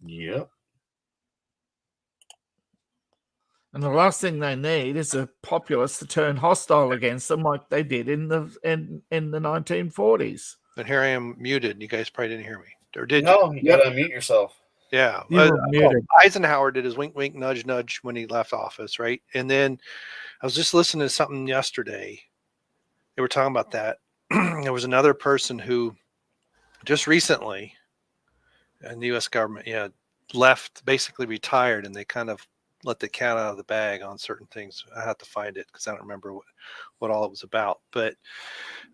Yep. And the last thing they need is a populace to turn hostile against them, like they did in the 1940s. And here I am muted. You guys probably didn't hear me, or did you? No, you gotta unmute yourself. Yeah, Eisenhower did his wink, wink, nudge, nudge when he left office, right? And then I was just listening to something yesterday. They were talking about that. There was another person who just recently, and the U.S. government, left, basically retired, and they kind of let the cat out of the bag on certain things. I have to find it because I don't remember what all it was about. But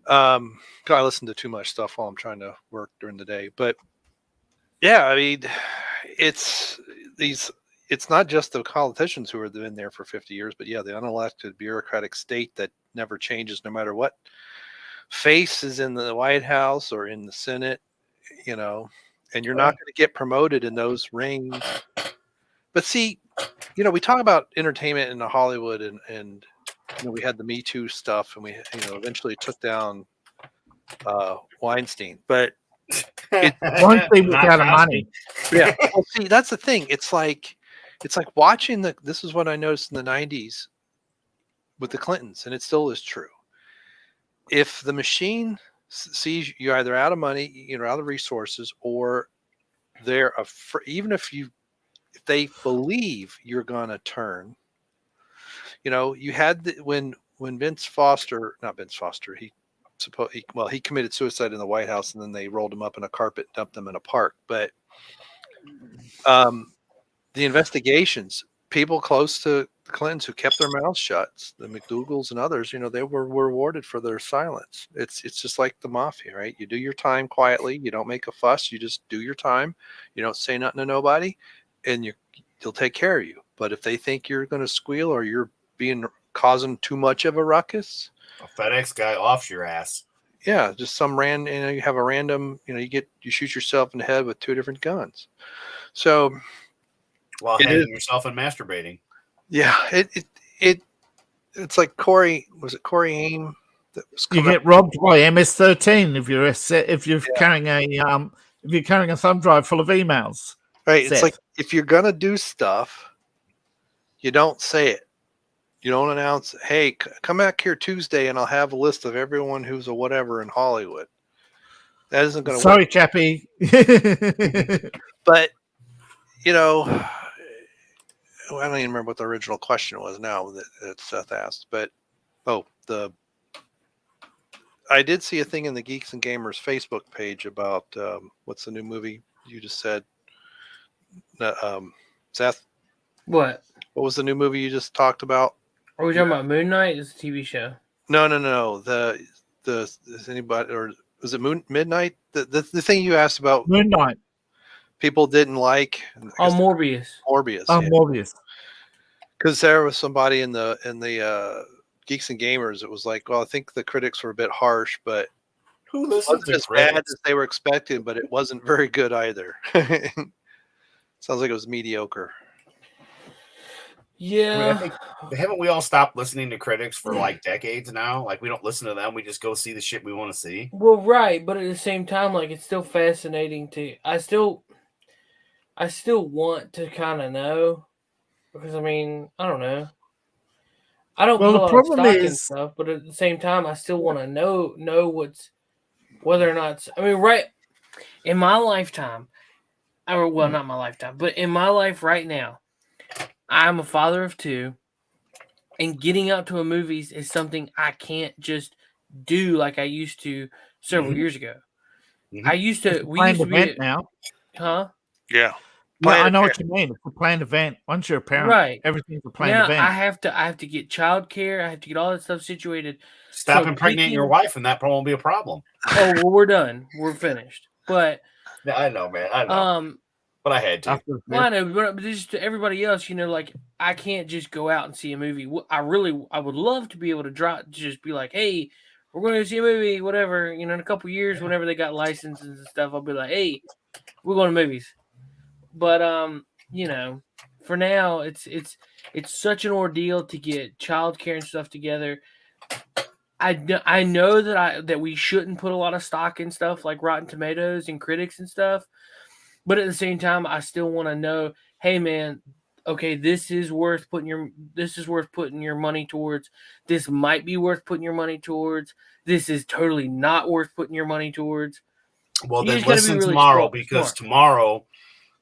I listen to too much stuff while I'm trying to work during the day. But yeah, I mean, it's not just the politicians who have been there for 50 years, but yeah, the unelected bureaucratic state that never changes no matter what face is in the White House or in the Senate, and you're not going to get promoted in those rings. But see, we talk about entertainment in Hollywood, and we had the Me Too stuff, and we eventually took down Weinstein. But Weinstein was out of money. Yeah, well, see, that's the thing. It's like watching this is what I noticed in the 90s with the Clintons, and it still is true. If the machine sees you're either out of money, out of resources, or they're even if they believe you're going to turn, you had when Vince Foster, not Vince Foster, he committed suicide in the White House, and then they rolled him up in a carpet, dumped him in a park. But the investigations, people close to the Clintons who kept their mouths shut, the McDougalls and others, they were rewarded for their silence. It's just like the mafia, right? You do your time quietly. You don't make a fuss. You just do your time. You don't say nothing to nobody, and they'll take care of you. But if they think you're going to squeal or you're causing too much of a ruckus, a FedEx guy offs your ass. Yeah, just some you have a random, you shoot yourself in the head with 2 different guns. So while hanging yourself and masturbating. Yeah, it's like Corey. Was it Corey Haim? You get robbed by MS-13 if you're carrying a thumb drive full of emails. Right. It's like if you're gonna do stuff, you don't say it. You don't announce, "Hey, come back here Tuesday, and I'll have a list of everyone who's a whatever in Hollywood." That isn't gonna. Sorry, work. Chappie. But I don't even remember what the original question was now that Seth asked, but I did see a thing in the Geeks and Gamers Facebook page about what's the new movie you just said, Seth? What was the new movie you just talked about? Are we talking about Moon Knight? It's a TV show. No. Is anybody, or was it Midnight? The thing you asked about Moon Knight. People didn't like. Morbius. Morbius. Because there was somebody in the Geeks and Gamers. It was like, well, I think the critics were a bit harsh, but Who It listens wasn't to as bad critics? as they were expecting, but it wasn't very good either. Sounds like it was mediocre. Yeah. I mean, I think, haven't we all stopped listening to critics for like decades now? Like we don't listen to them; we just go see the shit we want to see. Well, right, but at the same time, like it's still fascinating to. I still want to kind of know because I mean I don't know. I don't Well, put a the lot of problem stock in is, stuff, but at the same time, I still want to know what's whether or not. I mean, right in my lifetime, or well, not my lifetime, but in my life right now, I'm a father of 2, and getting out to a movies is something I can't just do like I used to several years ago. Mhm. I used to. it's a We planned used to event be. now. Huh? Yeah. Yeah, I Planned know event. what you mean. It's a planned event. Once you're a parent, Right. everything's a planned Now event. I have to get childcare. I have to get all that stuff situated. Stop So impregnating your picking- wife, and that probably won't be a problem. Oh well, we're done. We're finished. But Yeah, I know, man. I know, but I had to. After well, I know, but just to everybody else, like I can't just go out and see a movie. I would love to be able to just be like, hey, we're going to see a movie, whatever. In a couple years, whenever they got licenses and stuff, I'll be like, hey, we're going to movies. But for now, it's such an ordeal to get childcare and stuff together. I know that we shouldn't put a lot of stock in stuff like Rotten Tomatoes and critics and stuff, but at the same time, I still want to know, hey man, okay, this is worth putting your money towards. This might be worth putting your money towards. This is totally not worth putting your money towards. Well, You then just gotta be listen really tomorrow smart. because tomorrow,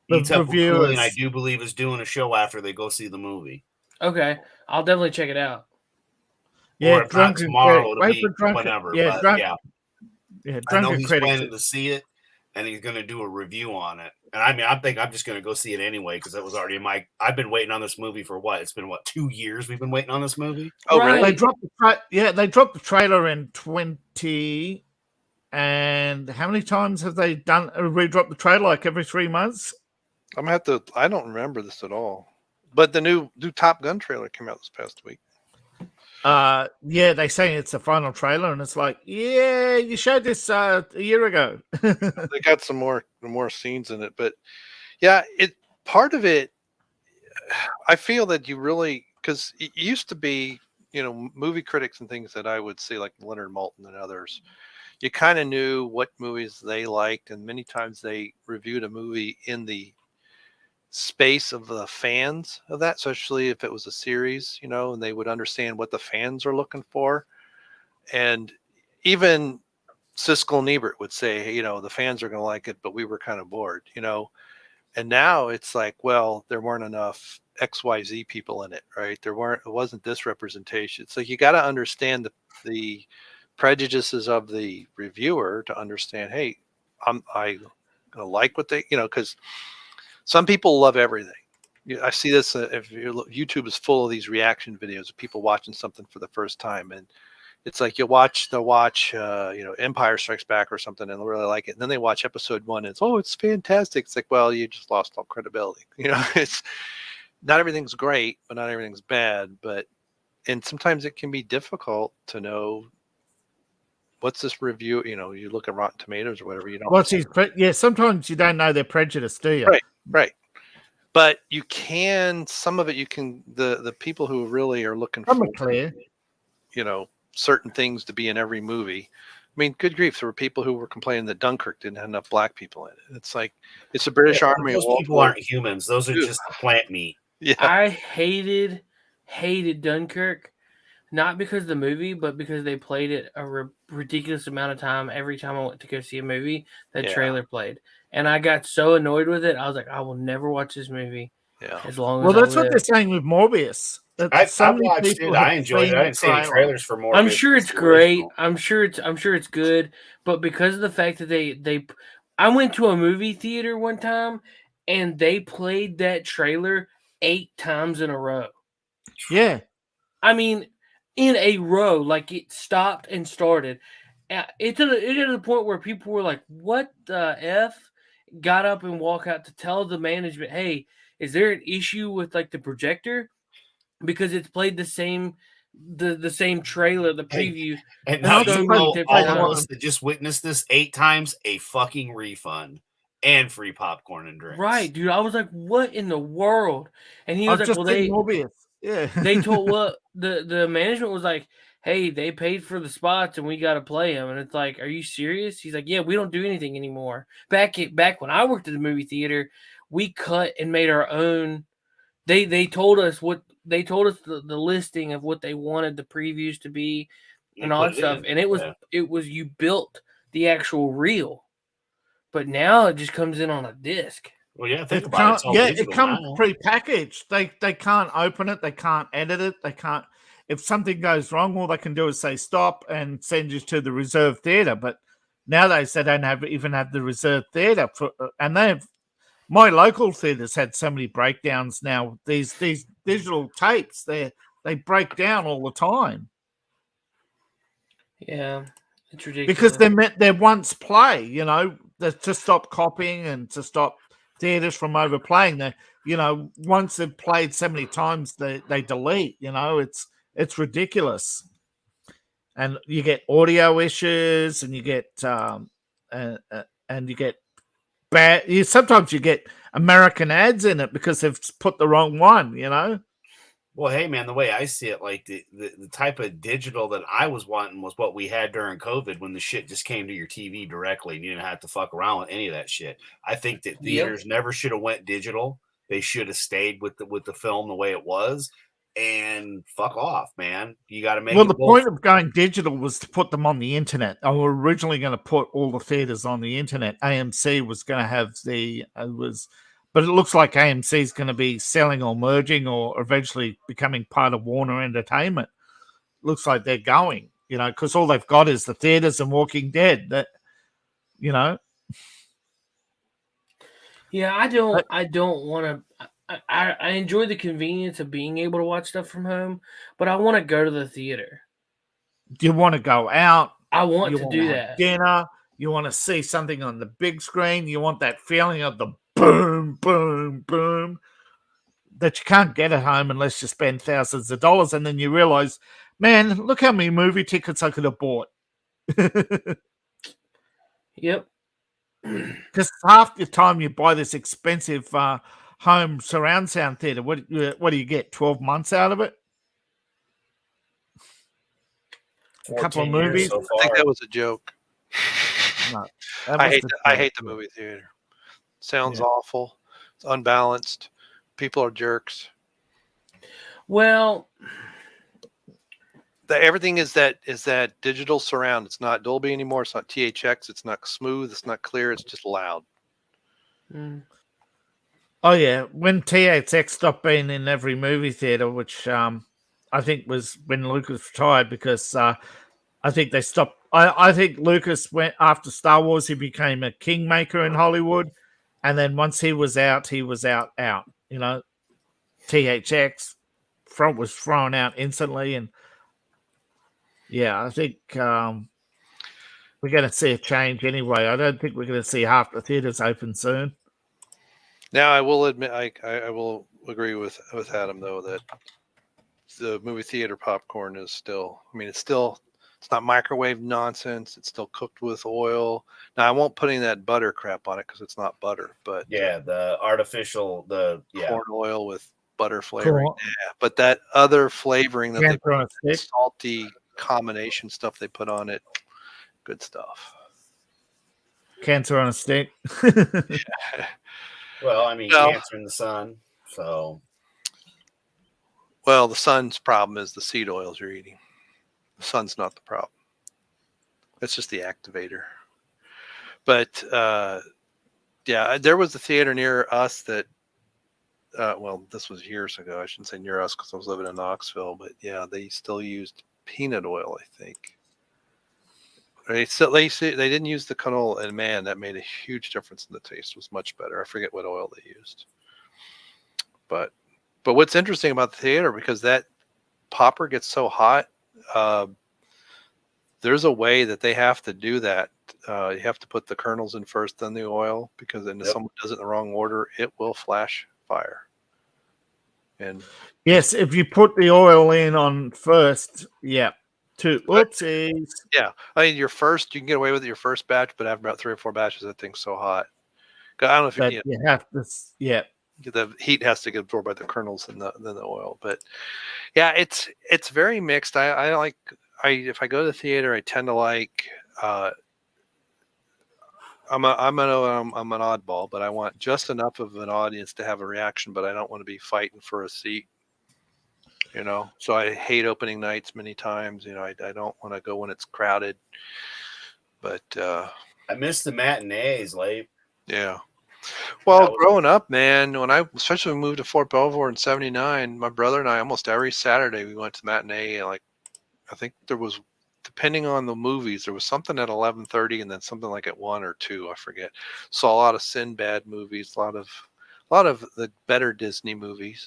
The Eats Up with Cooley, and I reviewers. do believe is doing a show after they go see the movie. Okay, I'll definitely check it out. Yeah, Or if not drunken tomorrow, critic. it'll Wait be for drunken. whenever. Yeah, But yeah, yeah, I know drunken he's critics. planning to see it, and he's going to do a review on it. And I mean, I think I'm just going to go see it anyway because that was already I've been waiting on this movie for what? It's been 2 years we've been waiting on this movie. Oh, Right. really? They dropped the trailer in 20. And how many times have they re-dropped the trailer? Like every 3 months? I'm gonna have to. I don't remember this at all. But the new Top Gun trailer came out this past week. Yeah, they say it's the final trailer, and it's like, yeah, you showed this a year ago. They got some more scenes in it, but yeah, part of it. I feel that you really, because it used to be, movie critics and things that I would see like Leonard Maltin and others. You kind of knew what movies they liked, and many times they reviewed a movie in the space of the fans of that, especially if it was a series, and they would understand what the fans are looking for. And even Siskel and Ebert would say, hey, the fans are going to like it, but we were kind of bored, And now it's like, well, there weren't enough XYZ people in it, right? It wasn't this representation. It's like you got to understand the prejudices of the reviewer to understand, hey, I gonna like what they, because some people love everything. I see this if YouTube is full of these reaction videos of people watching something for the first time, and it's like they'll watch Empire Strikes Back or something and they'll really like it, and then they watch episode 1 and it's fantastic. It's like, well, you just lost all credibility. It's not everything's great, but not everything's bad. And sometimes it can be difficult to know what's this review. You look at Rotten Tomatoes or whatever. You don't. Sometimes you don't know their prejudice, do you? Right. But you can. Some of it you can. The people who really are looking for clear. Certain things to be in every movie. I mean, good grief, there were people who were complaining that Dunkirk didn't have enough black people in it. It's like it's a British Army. Those people aren't humans. Those are just plant meat. Yeah. I hated Dunkirk, not because of the movie, but because they played it a ridiculous amount of time every time I went to go see a movie. That trailer played, and I got so annoyed with it. I was like, I will never watch this movie. Yeah. As long as well, that's what they're saying with Morbius. I watched it. I enjoyed it. I didn't see any trailers for Morbius. I'm sure it's great. I'm sure it's good. But because of the fact that I went to a movie theater one time and they played that trailer 8 times in a row. Yeah. I mean, in a row, like it stopped and started. It to the point where people were like, "What the f?" Got up and walked out to tell the management, "Hey, is there an issue with like the projector?" Because it's played the same the same trailer, the preview. And now so you many know different all of times. us that just witnessed this 8 times, a fucking refund and free popcorn and drinks. Right, dude. I was like, what in the world? And he I was like, just well, did Morbius. Yeah. they told what the management was like, hey, they paid for the spots and we got to play them. And it's like, are you serious? He's like, yeah, we don't do anything anymore. Back when I worked at the movie theater, we cut and made our own. They told us the listing of what they wanted the previews to be and all that stuff. And it was you built the actual reel, but now it just comes in on a disc. Well, yeah, think about it. It comes pre-packaged. They can't open it. They can't edit it. They can't. If something goes wrong, all they can do is say stop and send you to the reserve theater. But nowadays they don't even have the reserve theater and my local theaters had so many breakdowns now. These digital tapes, they break down all the time. Yeah, it's ridiculous because they're once play. You know, to stop copying and to stop theaters from overplaying. They, you know, once they've played so many times, they delete. You know, it's ridiculous, and you get audio issues, and you get and you get bad. Sometimes you get American ads in it because they've put the wrong one. You know. Well, hey, man, the way I see it, like the type of digital that I was wanting was what we had during COVID when the shit just came to your TV directly and you didn't have to fuck around with any of that shit. I think that theaters never should have went digital. They should have stayed with the film the way it was and fuck off, man. You got to make the point of going digital was to put them on the internet. I was originally going to put all the theaters on the internet. AMC was going to have but it looks like AMC is going to be selling or merging or eventually becoming part of Warner Entertainment. Looks like they're going, you know, because all they've got is the theaters and Walking Dead. That, you know. Yeah, I don't want to. I enjoy the convenience of being able to watch stuff from home, but I want to go to the theater. You want to go out. I want to do that. Dinner. You want to see something on the big screen. You want that feeling of the boom, boom, boom that you can't get at home unless you spend thousands of dollars. And then you realize, man, look how many movie tickets I could have bought. Yep. Because half the time you buy this expensive home surround sound theater, what do you get? 12 months out of it? A couple of movies. So I think that was a joke. No, I hate the movie theater. Sounds awful. It's unbalanced. People are jerks. Well, everything is that digital surround. It's not Dolby anymore. It's not THX. It's not smooth. It's not clear. It's just loud. Oh yeah, when THX stopped being in every movie theater, which I think was when Lucas retired, because I think they stopped. I think Lucas went after Star Wars. He became a kingmaker in Hollywood. And then once he was out. You know, THX was thrown out instantly. And yeah, I think we're going to see a change anyway. I don't think we're going to see half the theaters open soon. Now, I will admit, I will agree with Adam, though, that the movie theater popcorn is still, it's not microwave nonsense. It's still cooked with oil. Now, I won't put any of that butter crap on it because it's not butter. But the artificial, corn oil with butter flavoring. Cool. Yeah, but that other flavoring that they put on it, salty combination stuff they put on it, good stuff. Cancer on a stick. Well, cancer in the sun. So, well, the sun's problem is the seed oils you're eating. The sun's not the problem. It's just the activator. But there was a theater near us that, this was years ago. I shouldn't say near us because I was living in Knoxville. But yeah, they still used peanut oil, I think. They didn't use the canola, and man, that made a huge difference in the taste. It was much better. I forget what oil they used. But what's interesting about the theater, because that popper gets so hot, there's a way that they have to do that. You have to put the kernels in first, then the oil, because then if someone does it in the wrong order, it will flash fire. And Yes, if you put the oil in on first, yeah. Oopsies. yeah, I mean, you can get away with your first batch, but after about 3 or 4 batches, that thing's so hot. I don't know if But you have to, yeah. The heat has to get absorbed by the kernels and the oil. But yeah, it's very mixed. If I go to the theater, I tend to like. I'm an oddball, but I want just enough of an audience to have a reaction, but I don't want to be fighting for a seat. So I hate opening nights many times. I don't want to go when it's crowded. But I miss the matinees, Leif. Yeah. Well, growing up, man, especially when we moved to Fort Belvoir in '79, my brother and I, almost every Saturday, we went to matinee. And I think there was, depending on the movies, there was something at 11:30 and then something like at 1 or 2, I forget. Saw a lot of Sinbad movies, a lot of the better Disney movies.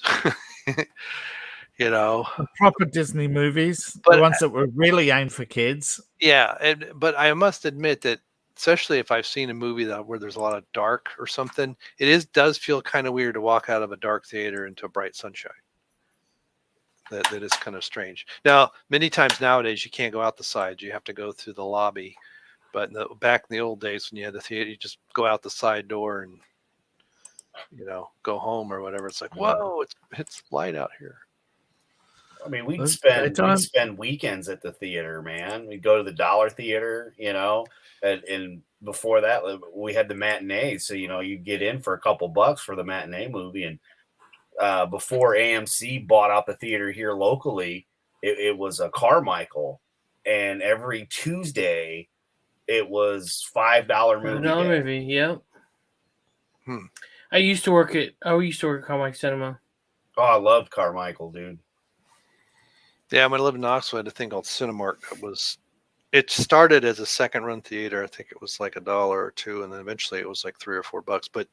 The proper Disney movies, But the ones that were really aimed for kids. Yeah, but I must admit that, especially if I've seen a movie where there's a lot of dark or something, does feel kind of weird to walk out of a dark theater into a bright sunshine. That is kind of strange. Now, many times nowadays you can't go out the side; you have to go through the lobby. But back in the old days when you had the theater, you just go out the side door and go home or whatever. It's like, whoa, it's light out here. I mean, we'd spend weekends at the theater, man. We'd go to the Dollar Theater, and before that, we had the matinees. So, you'd get in for a couple bucks for the matinee movie. And before AMC bought out the theater here locally, it was a Carmichael. And every Tuesday, it was $5 movie. $5 movie, yep. I used to work at Carmichael Cinema. Oh, I loved Carmichael, dude. Yeah, when I lived in Knoxville, I had a thing called Cinemark. It started as a second run theater. I think it was like $1 or $2, and then eventually it was like $3 or $4. But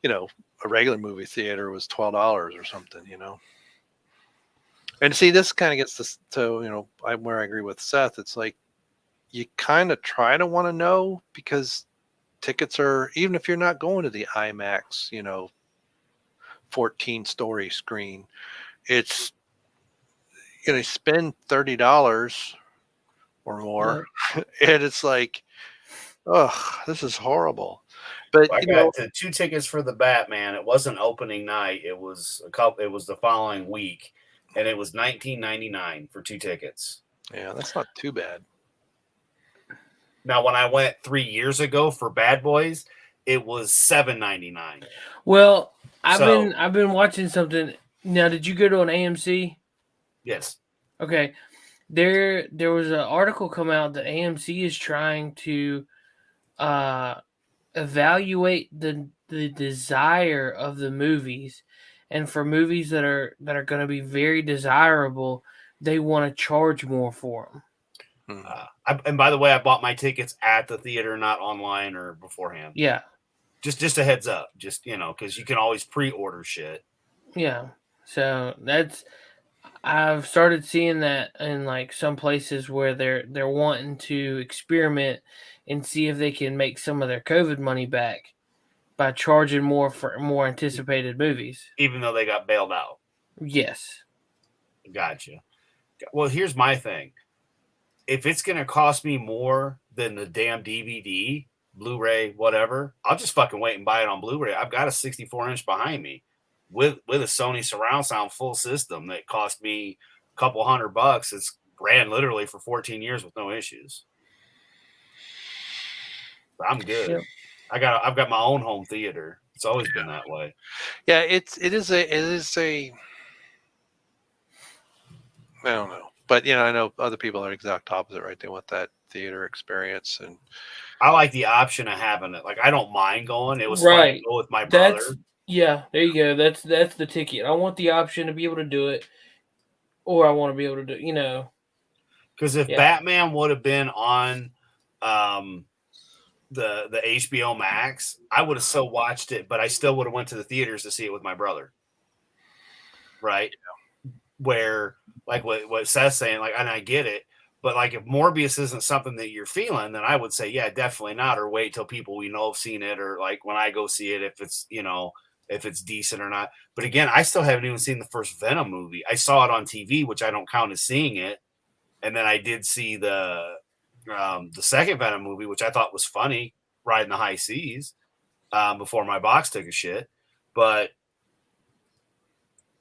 a regular movie theater was $12 or something. And see, this kind of gets this to where I agree with Seth. It's like you kind of try to want to know, because tickets are, even if you're not going to the IMAX, 14-story screen, it's you spend $30 or more, and it's like, oh, this is horrible. But I got 2 tickets for the Batman. It wasn't opening night. It was It was the following week, and it was $19.99 for 2 tickets. Yeah, that's not too bad. Now, when I went 3 years ago for Bad Boys, it was $7.99. Well, I've been watching something. Now, did you go to an AMC? Yes. Okay. There was an article come out that AMC is trying to evaluate the desire of the movies, and for movies that are going to be very desirable, they want to charge more for them. And by the way, I bought my tickets at the theater, not online or beforehand. Yeah. Just a heads up, because you can always pre-order shit. Yeah. So I've started seeing that in like some places where they're wanting to experiment and see if they can make some of their COVID money back by charging more for more anticipated movies. Even though they got bailed out. Yes. Gotcha. Well, here's my thing. If it's going to cost me more than the damn DVD, Blu-ray, whatever, I'll just fucking wait and buy it on Blu-ray. I've got a 64-inch behind me with a Sony surround sound full system that cost me a couple $100. It's ran literally for 14 years with no issues. I'm good. Yep. I've got my own home theater. It's always been that way. Yeah, it is a I don't know. But I know other people are the exact opposite, right? They want that theater experience, and I like the option of having it. Like, I don't mind going. It was fun to go with my brother. Yeah, there you go. That's the ticket. I want the option to be able to do it, or I want to be able to do, Because if Batman would have been on the HBO Max, I would have so watched it, but I still would have went to the theaters to see it with my brother. Right? Yeah. Where, like what Seth's saying, like, and I get it, but like if Morbius isn't something that you're feeling, then I would say, yeah, definitely not, or wait till people we know have seen it, or like when I go see it, if if it's decent or not. But again, I still haven't even seen the first Venom movie. I saw it on TV, which I don't count as seeing it. And then I did see the second Venom movie, which I thought was funny, Riding the High Seas, before my box took a shit. But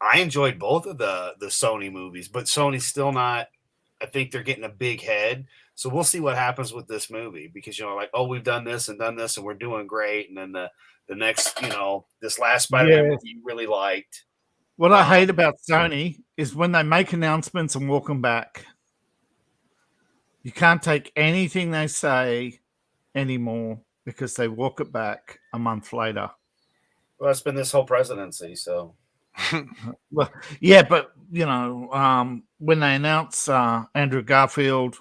I enjoyed both of the Sony movies, but Sony's still not. I think they're getting a big head. So we'll see what happens with this movie because, like, oh, we've done this and we're doing great. And then the next, this last Spider-Man movie you really liked. What I hate about Sony is when they make announcements and walk them back. You can't take anything they say anymore because they walk it back a month later. Well, that's been this whole presidency, so. Well, yeah, but, when they announce Andrew Garfield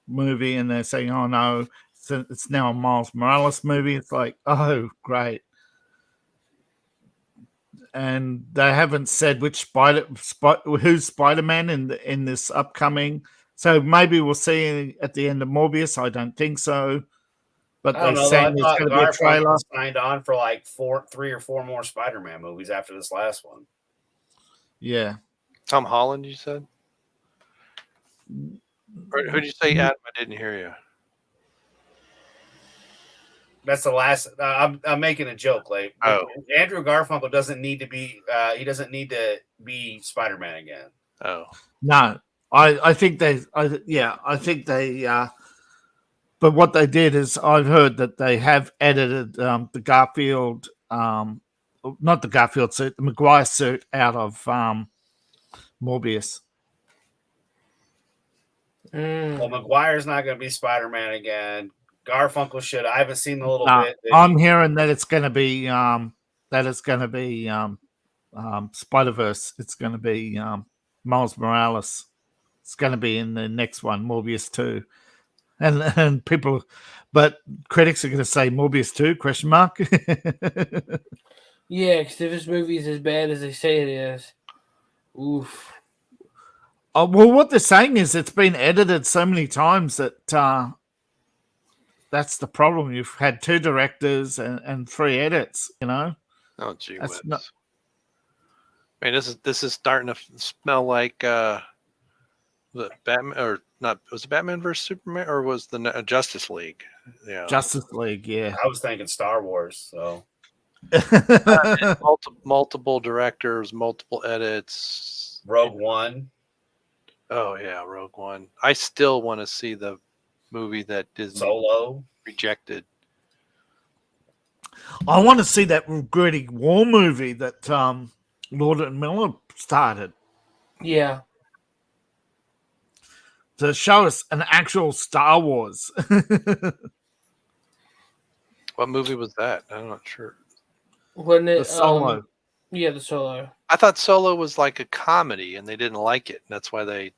movie and they're saying, oh, no, it's now a Miles Morales movie, it's like, oh, great. And they haven't said who's Spider-Man in this upcoming. So maybe we'll see at the end of Morbius. I don't think so. But they said there's going to be a trailer. Signed on for like 3 or 4 more Spider-Man movies after this last one. Yeah. Tom Holland, you said? Or who did you say, Adam? I didn't hear you. That's the last. I'm making a joke. Like, Andrew Garfunkel doesn't need to be. He doesn't need to be Spider-Man again. Oh no, I think they. But what they did is, I've heard that they have edited the Garfield, not the Garfield suit, the Maguire suit out of Morbius. Well, Maguire's not going to be Spider-Man again. Garfunkel should. I haven't seen the little bit. I'm hearing that it's going to be Spider-Verse. It's going to be Miles Morales. It's going to be in the next one, Morbius 2. And people, but critics are going to say Morbius 2, question mark. Yeah, because if this movie is as bad as they say it is, oof. Oh, well, what they're saying is it's been edited so many times that that's the problem. You've had 2 directors and 3 edits, Oh, gee whiz. I mean, this is starting to smell like the Batman, or not? Was it Batman versus Superman, or was the Justice League? Yeah, Justice League. Yeah, I was thinking Star Wars. So multiple directors, multiple edits. Rogue One. Oh yeah, Rogue One. I still want to see the movie that Disney Solo rejected. I want to see that gritty war movie that Lord and Miller started. Yeah. To show us an actual Star Wars. What movie was that? I'm not sure. Wasn't it the Solo? Yeah, the Solo. I thought Solo was like a comedy, and they didn't like it, and that's why they.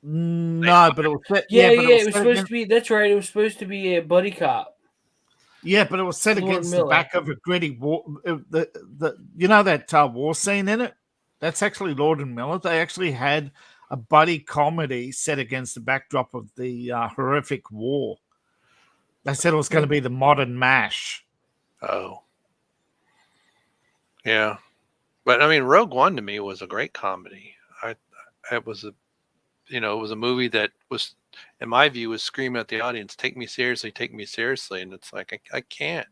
No, but it was set. It was supposed to be. That's right. It was supposed to be a buddy cop. Yeah, but it was set against the back of a gritty war. That war scene in it. That's actually Lord and Miller. They actually had a buddy comedy set against the backdrop of the horrific war. They said it was going to be the modern MASH. Oh. Yeah. But I mean, Rogue One to me was a great comedy. It was a movie that was, in my view, was screaming at the audience, take me seriously. And it's like, I can't.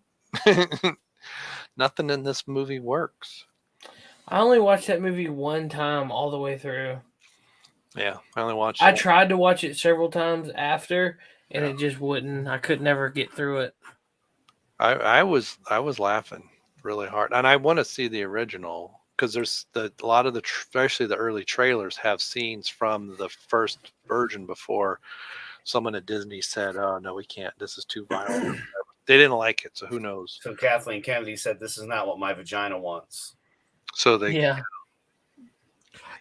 Nothing in this movie works. I only watched that movie one time all the way through. Yeah, I only watched I tried to watch it several times after, and it just wouldn't. I could never get through it. I was laughing really hard, and I want to see the original because there's a lot of especially the early trailers have scenes from the first version before someone at Disney said, "Oh no, we can't. This is too violent." They didn't like it, so who knows? So Kathleen Kennedy said, "This is not what my vagina wants." So they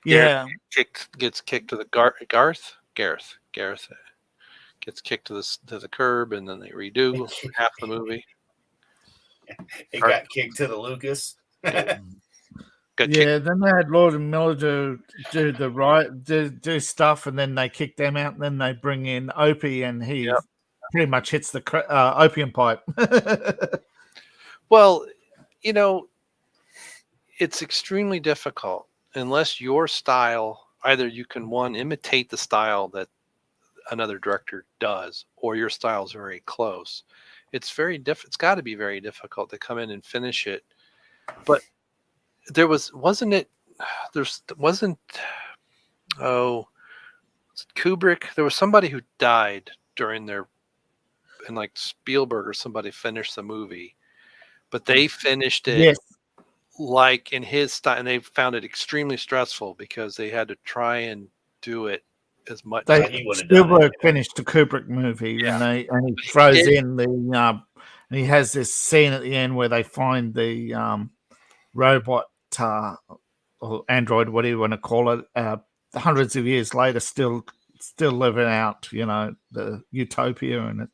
gets kicked to the Gareth gets kicked to the curb, and then they redo half the movie. It got kicked to the Lucas. Then they had Lord and Miller do stuff, and then they kick them out, and then they bring in Opie, and he pretty much hits the opium pipe. Well, it's extremely difficult unless your style, either you can imitate the style that another director does, or your style is very close. It's very it's got to be very difficult to come in and finish it. But wasn't Kubrick, there was somebody who died during and like Spielberg or somebody finished the movie, but they finished it like in his style, and they found it extremely stressful because they had to try and do it as much as he would have done. Spielberg finished the Kubrick movie, and he throws in and he has this scene at the end where they find the robot or android, whatever you want to call it, hundreds of years later, still living out, the utopia, and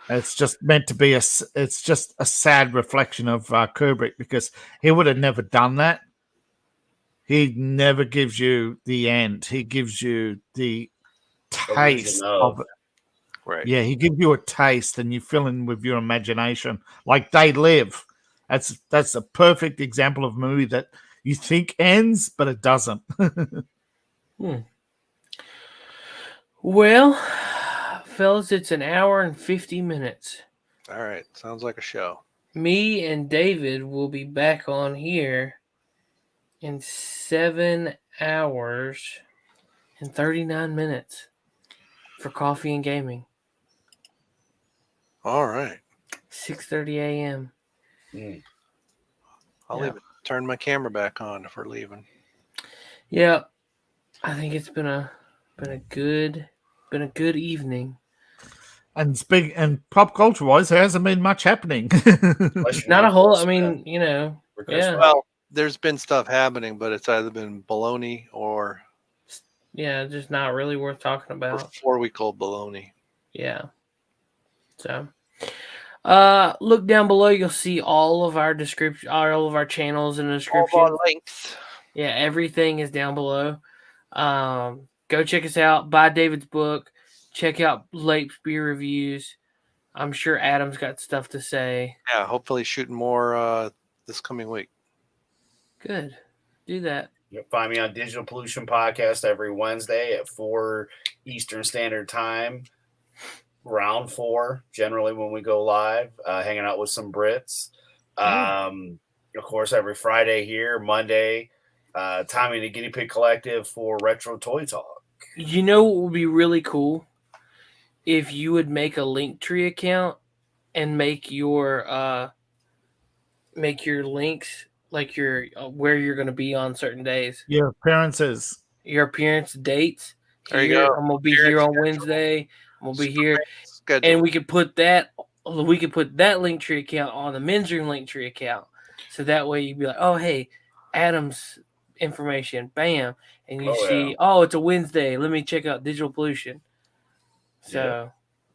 it's just meant to be it's just a sad reflection of Kubrick, because he would have never done that. He never gives you the end. He gives you the taste of it. Right. Yeah, he gives you a taste, and you fill in with your imagination. Like They Live. That's a perfect example of a movie that you think ends, but it doesn't. Well, fellas, it's an hour and 50 minutes. All right. Sounds like a show. Me and David will be back on here in 7 hours and 39 minutes for Coffee and Gaming. All right. 6:30 a.m. I'll leave it. Turn my camera back on if we're leaving. Yeah, I think it's been a good evening. And pop culture wise, there hasn't been much happening. Not a whole. I mean, Well, there's been stuff happening, but it's either been baloney or just not really worth talking about. 4-week-old baloney. Yeah. So, look down below. You'll see all of our description, all of our channels in the description. All our links. Yeah, everything is down below. Go check us out. Buy David's book. Check out Lape's beer reviews. I'm sure Adam's got stuff to say. Yeah, hopefully shooting more this coming week. Good. Do that. You'll find me on Digital Pollution Podcast every Wednesday at 4 Eastern Standard Time. Round 4, generally when we go live, hanging out with some Brits. Of course, every Friday here, Monday, Tommy the Guinea Pig Collective for Retro Toy Talk. You know what would be really cool? If you would make a LinkTree account and make your links like your where you're going to be on certain days. Your appearances. Your appearance dates. There you go. I'm going to be here on Wednesday. I'm going to be here. And we could put that LinkTree account on the Men's Room LinkTree account. So that way you'd be like, oh, hey, Adam's information. Bam. And you see, it's a Wednesday. Let me check out Digital Pollution. So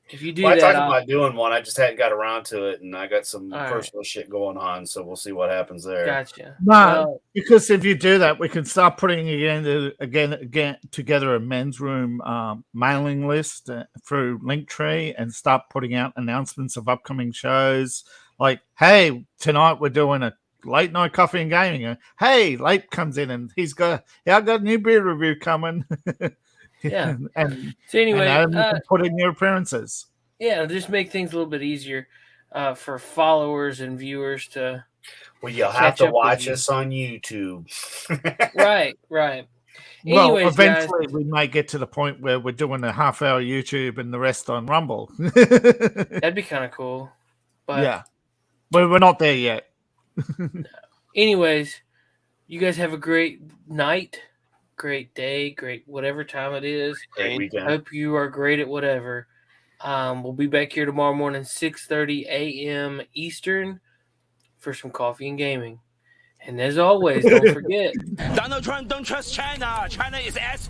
if you do that. I talked about doing one. I just hadn't got around to it, and I got some personal shit going on. So we'll see what happens there. Gotcha. No, because if you do that, we can start putting again together a Men's Room mailing list through LinkTree and start putting out announcements of upcoming shows. Like, hey, tonight we're doing a late night coffee and gaming. Hey, Lape comes in and I've got a new beer review coming. Yeah. and so anyway, and put in your appearances. Yeah, just make things a little bit easier for followers and viewers to. Well, you'll have to watch us on YouTube. Right. Well, Anyways, eventually we might get to the point where we're doing a half-hour YouTube and the rest on Rumble. That'd be kind of cool. But yeah, but we're not there yet. No. Anyways, you guys have a great night. Great day, great whatever time it is. Great weekend. Hope you are great at whatever. We'll be back here tomorrow morning, 6:30 a.m. Eastern, for some coffee and gaming. And as always, don't forget, Donald Trump don't trust China. China is asshole.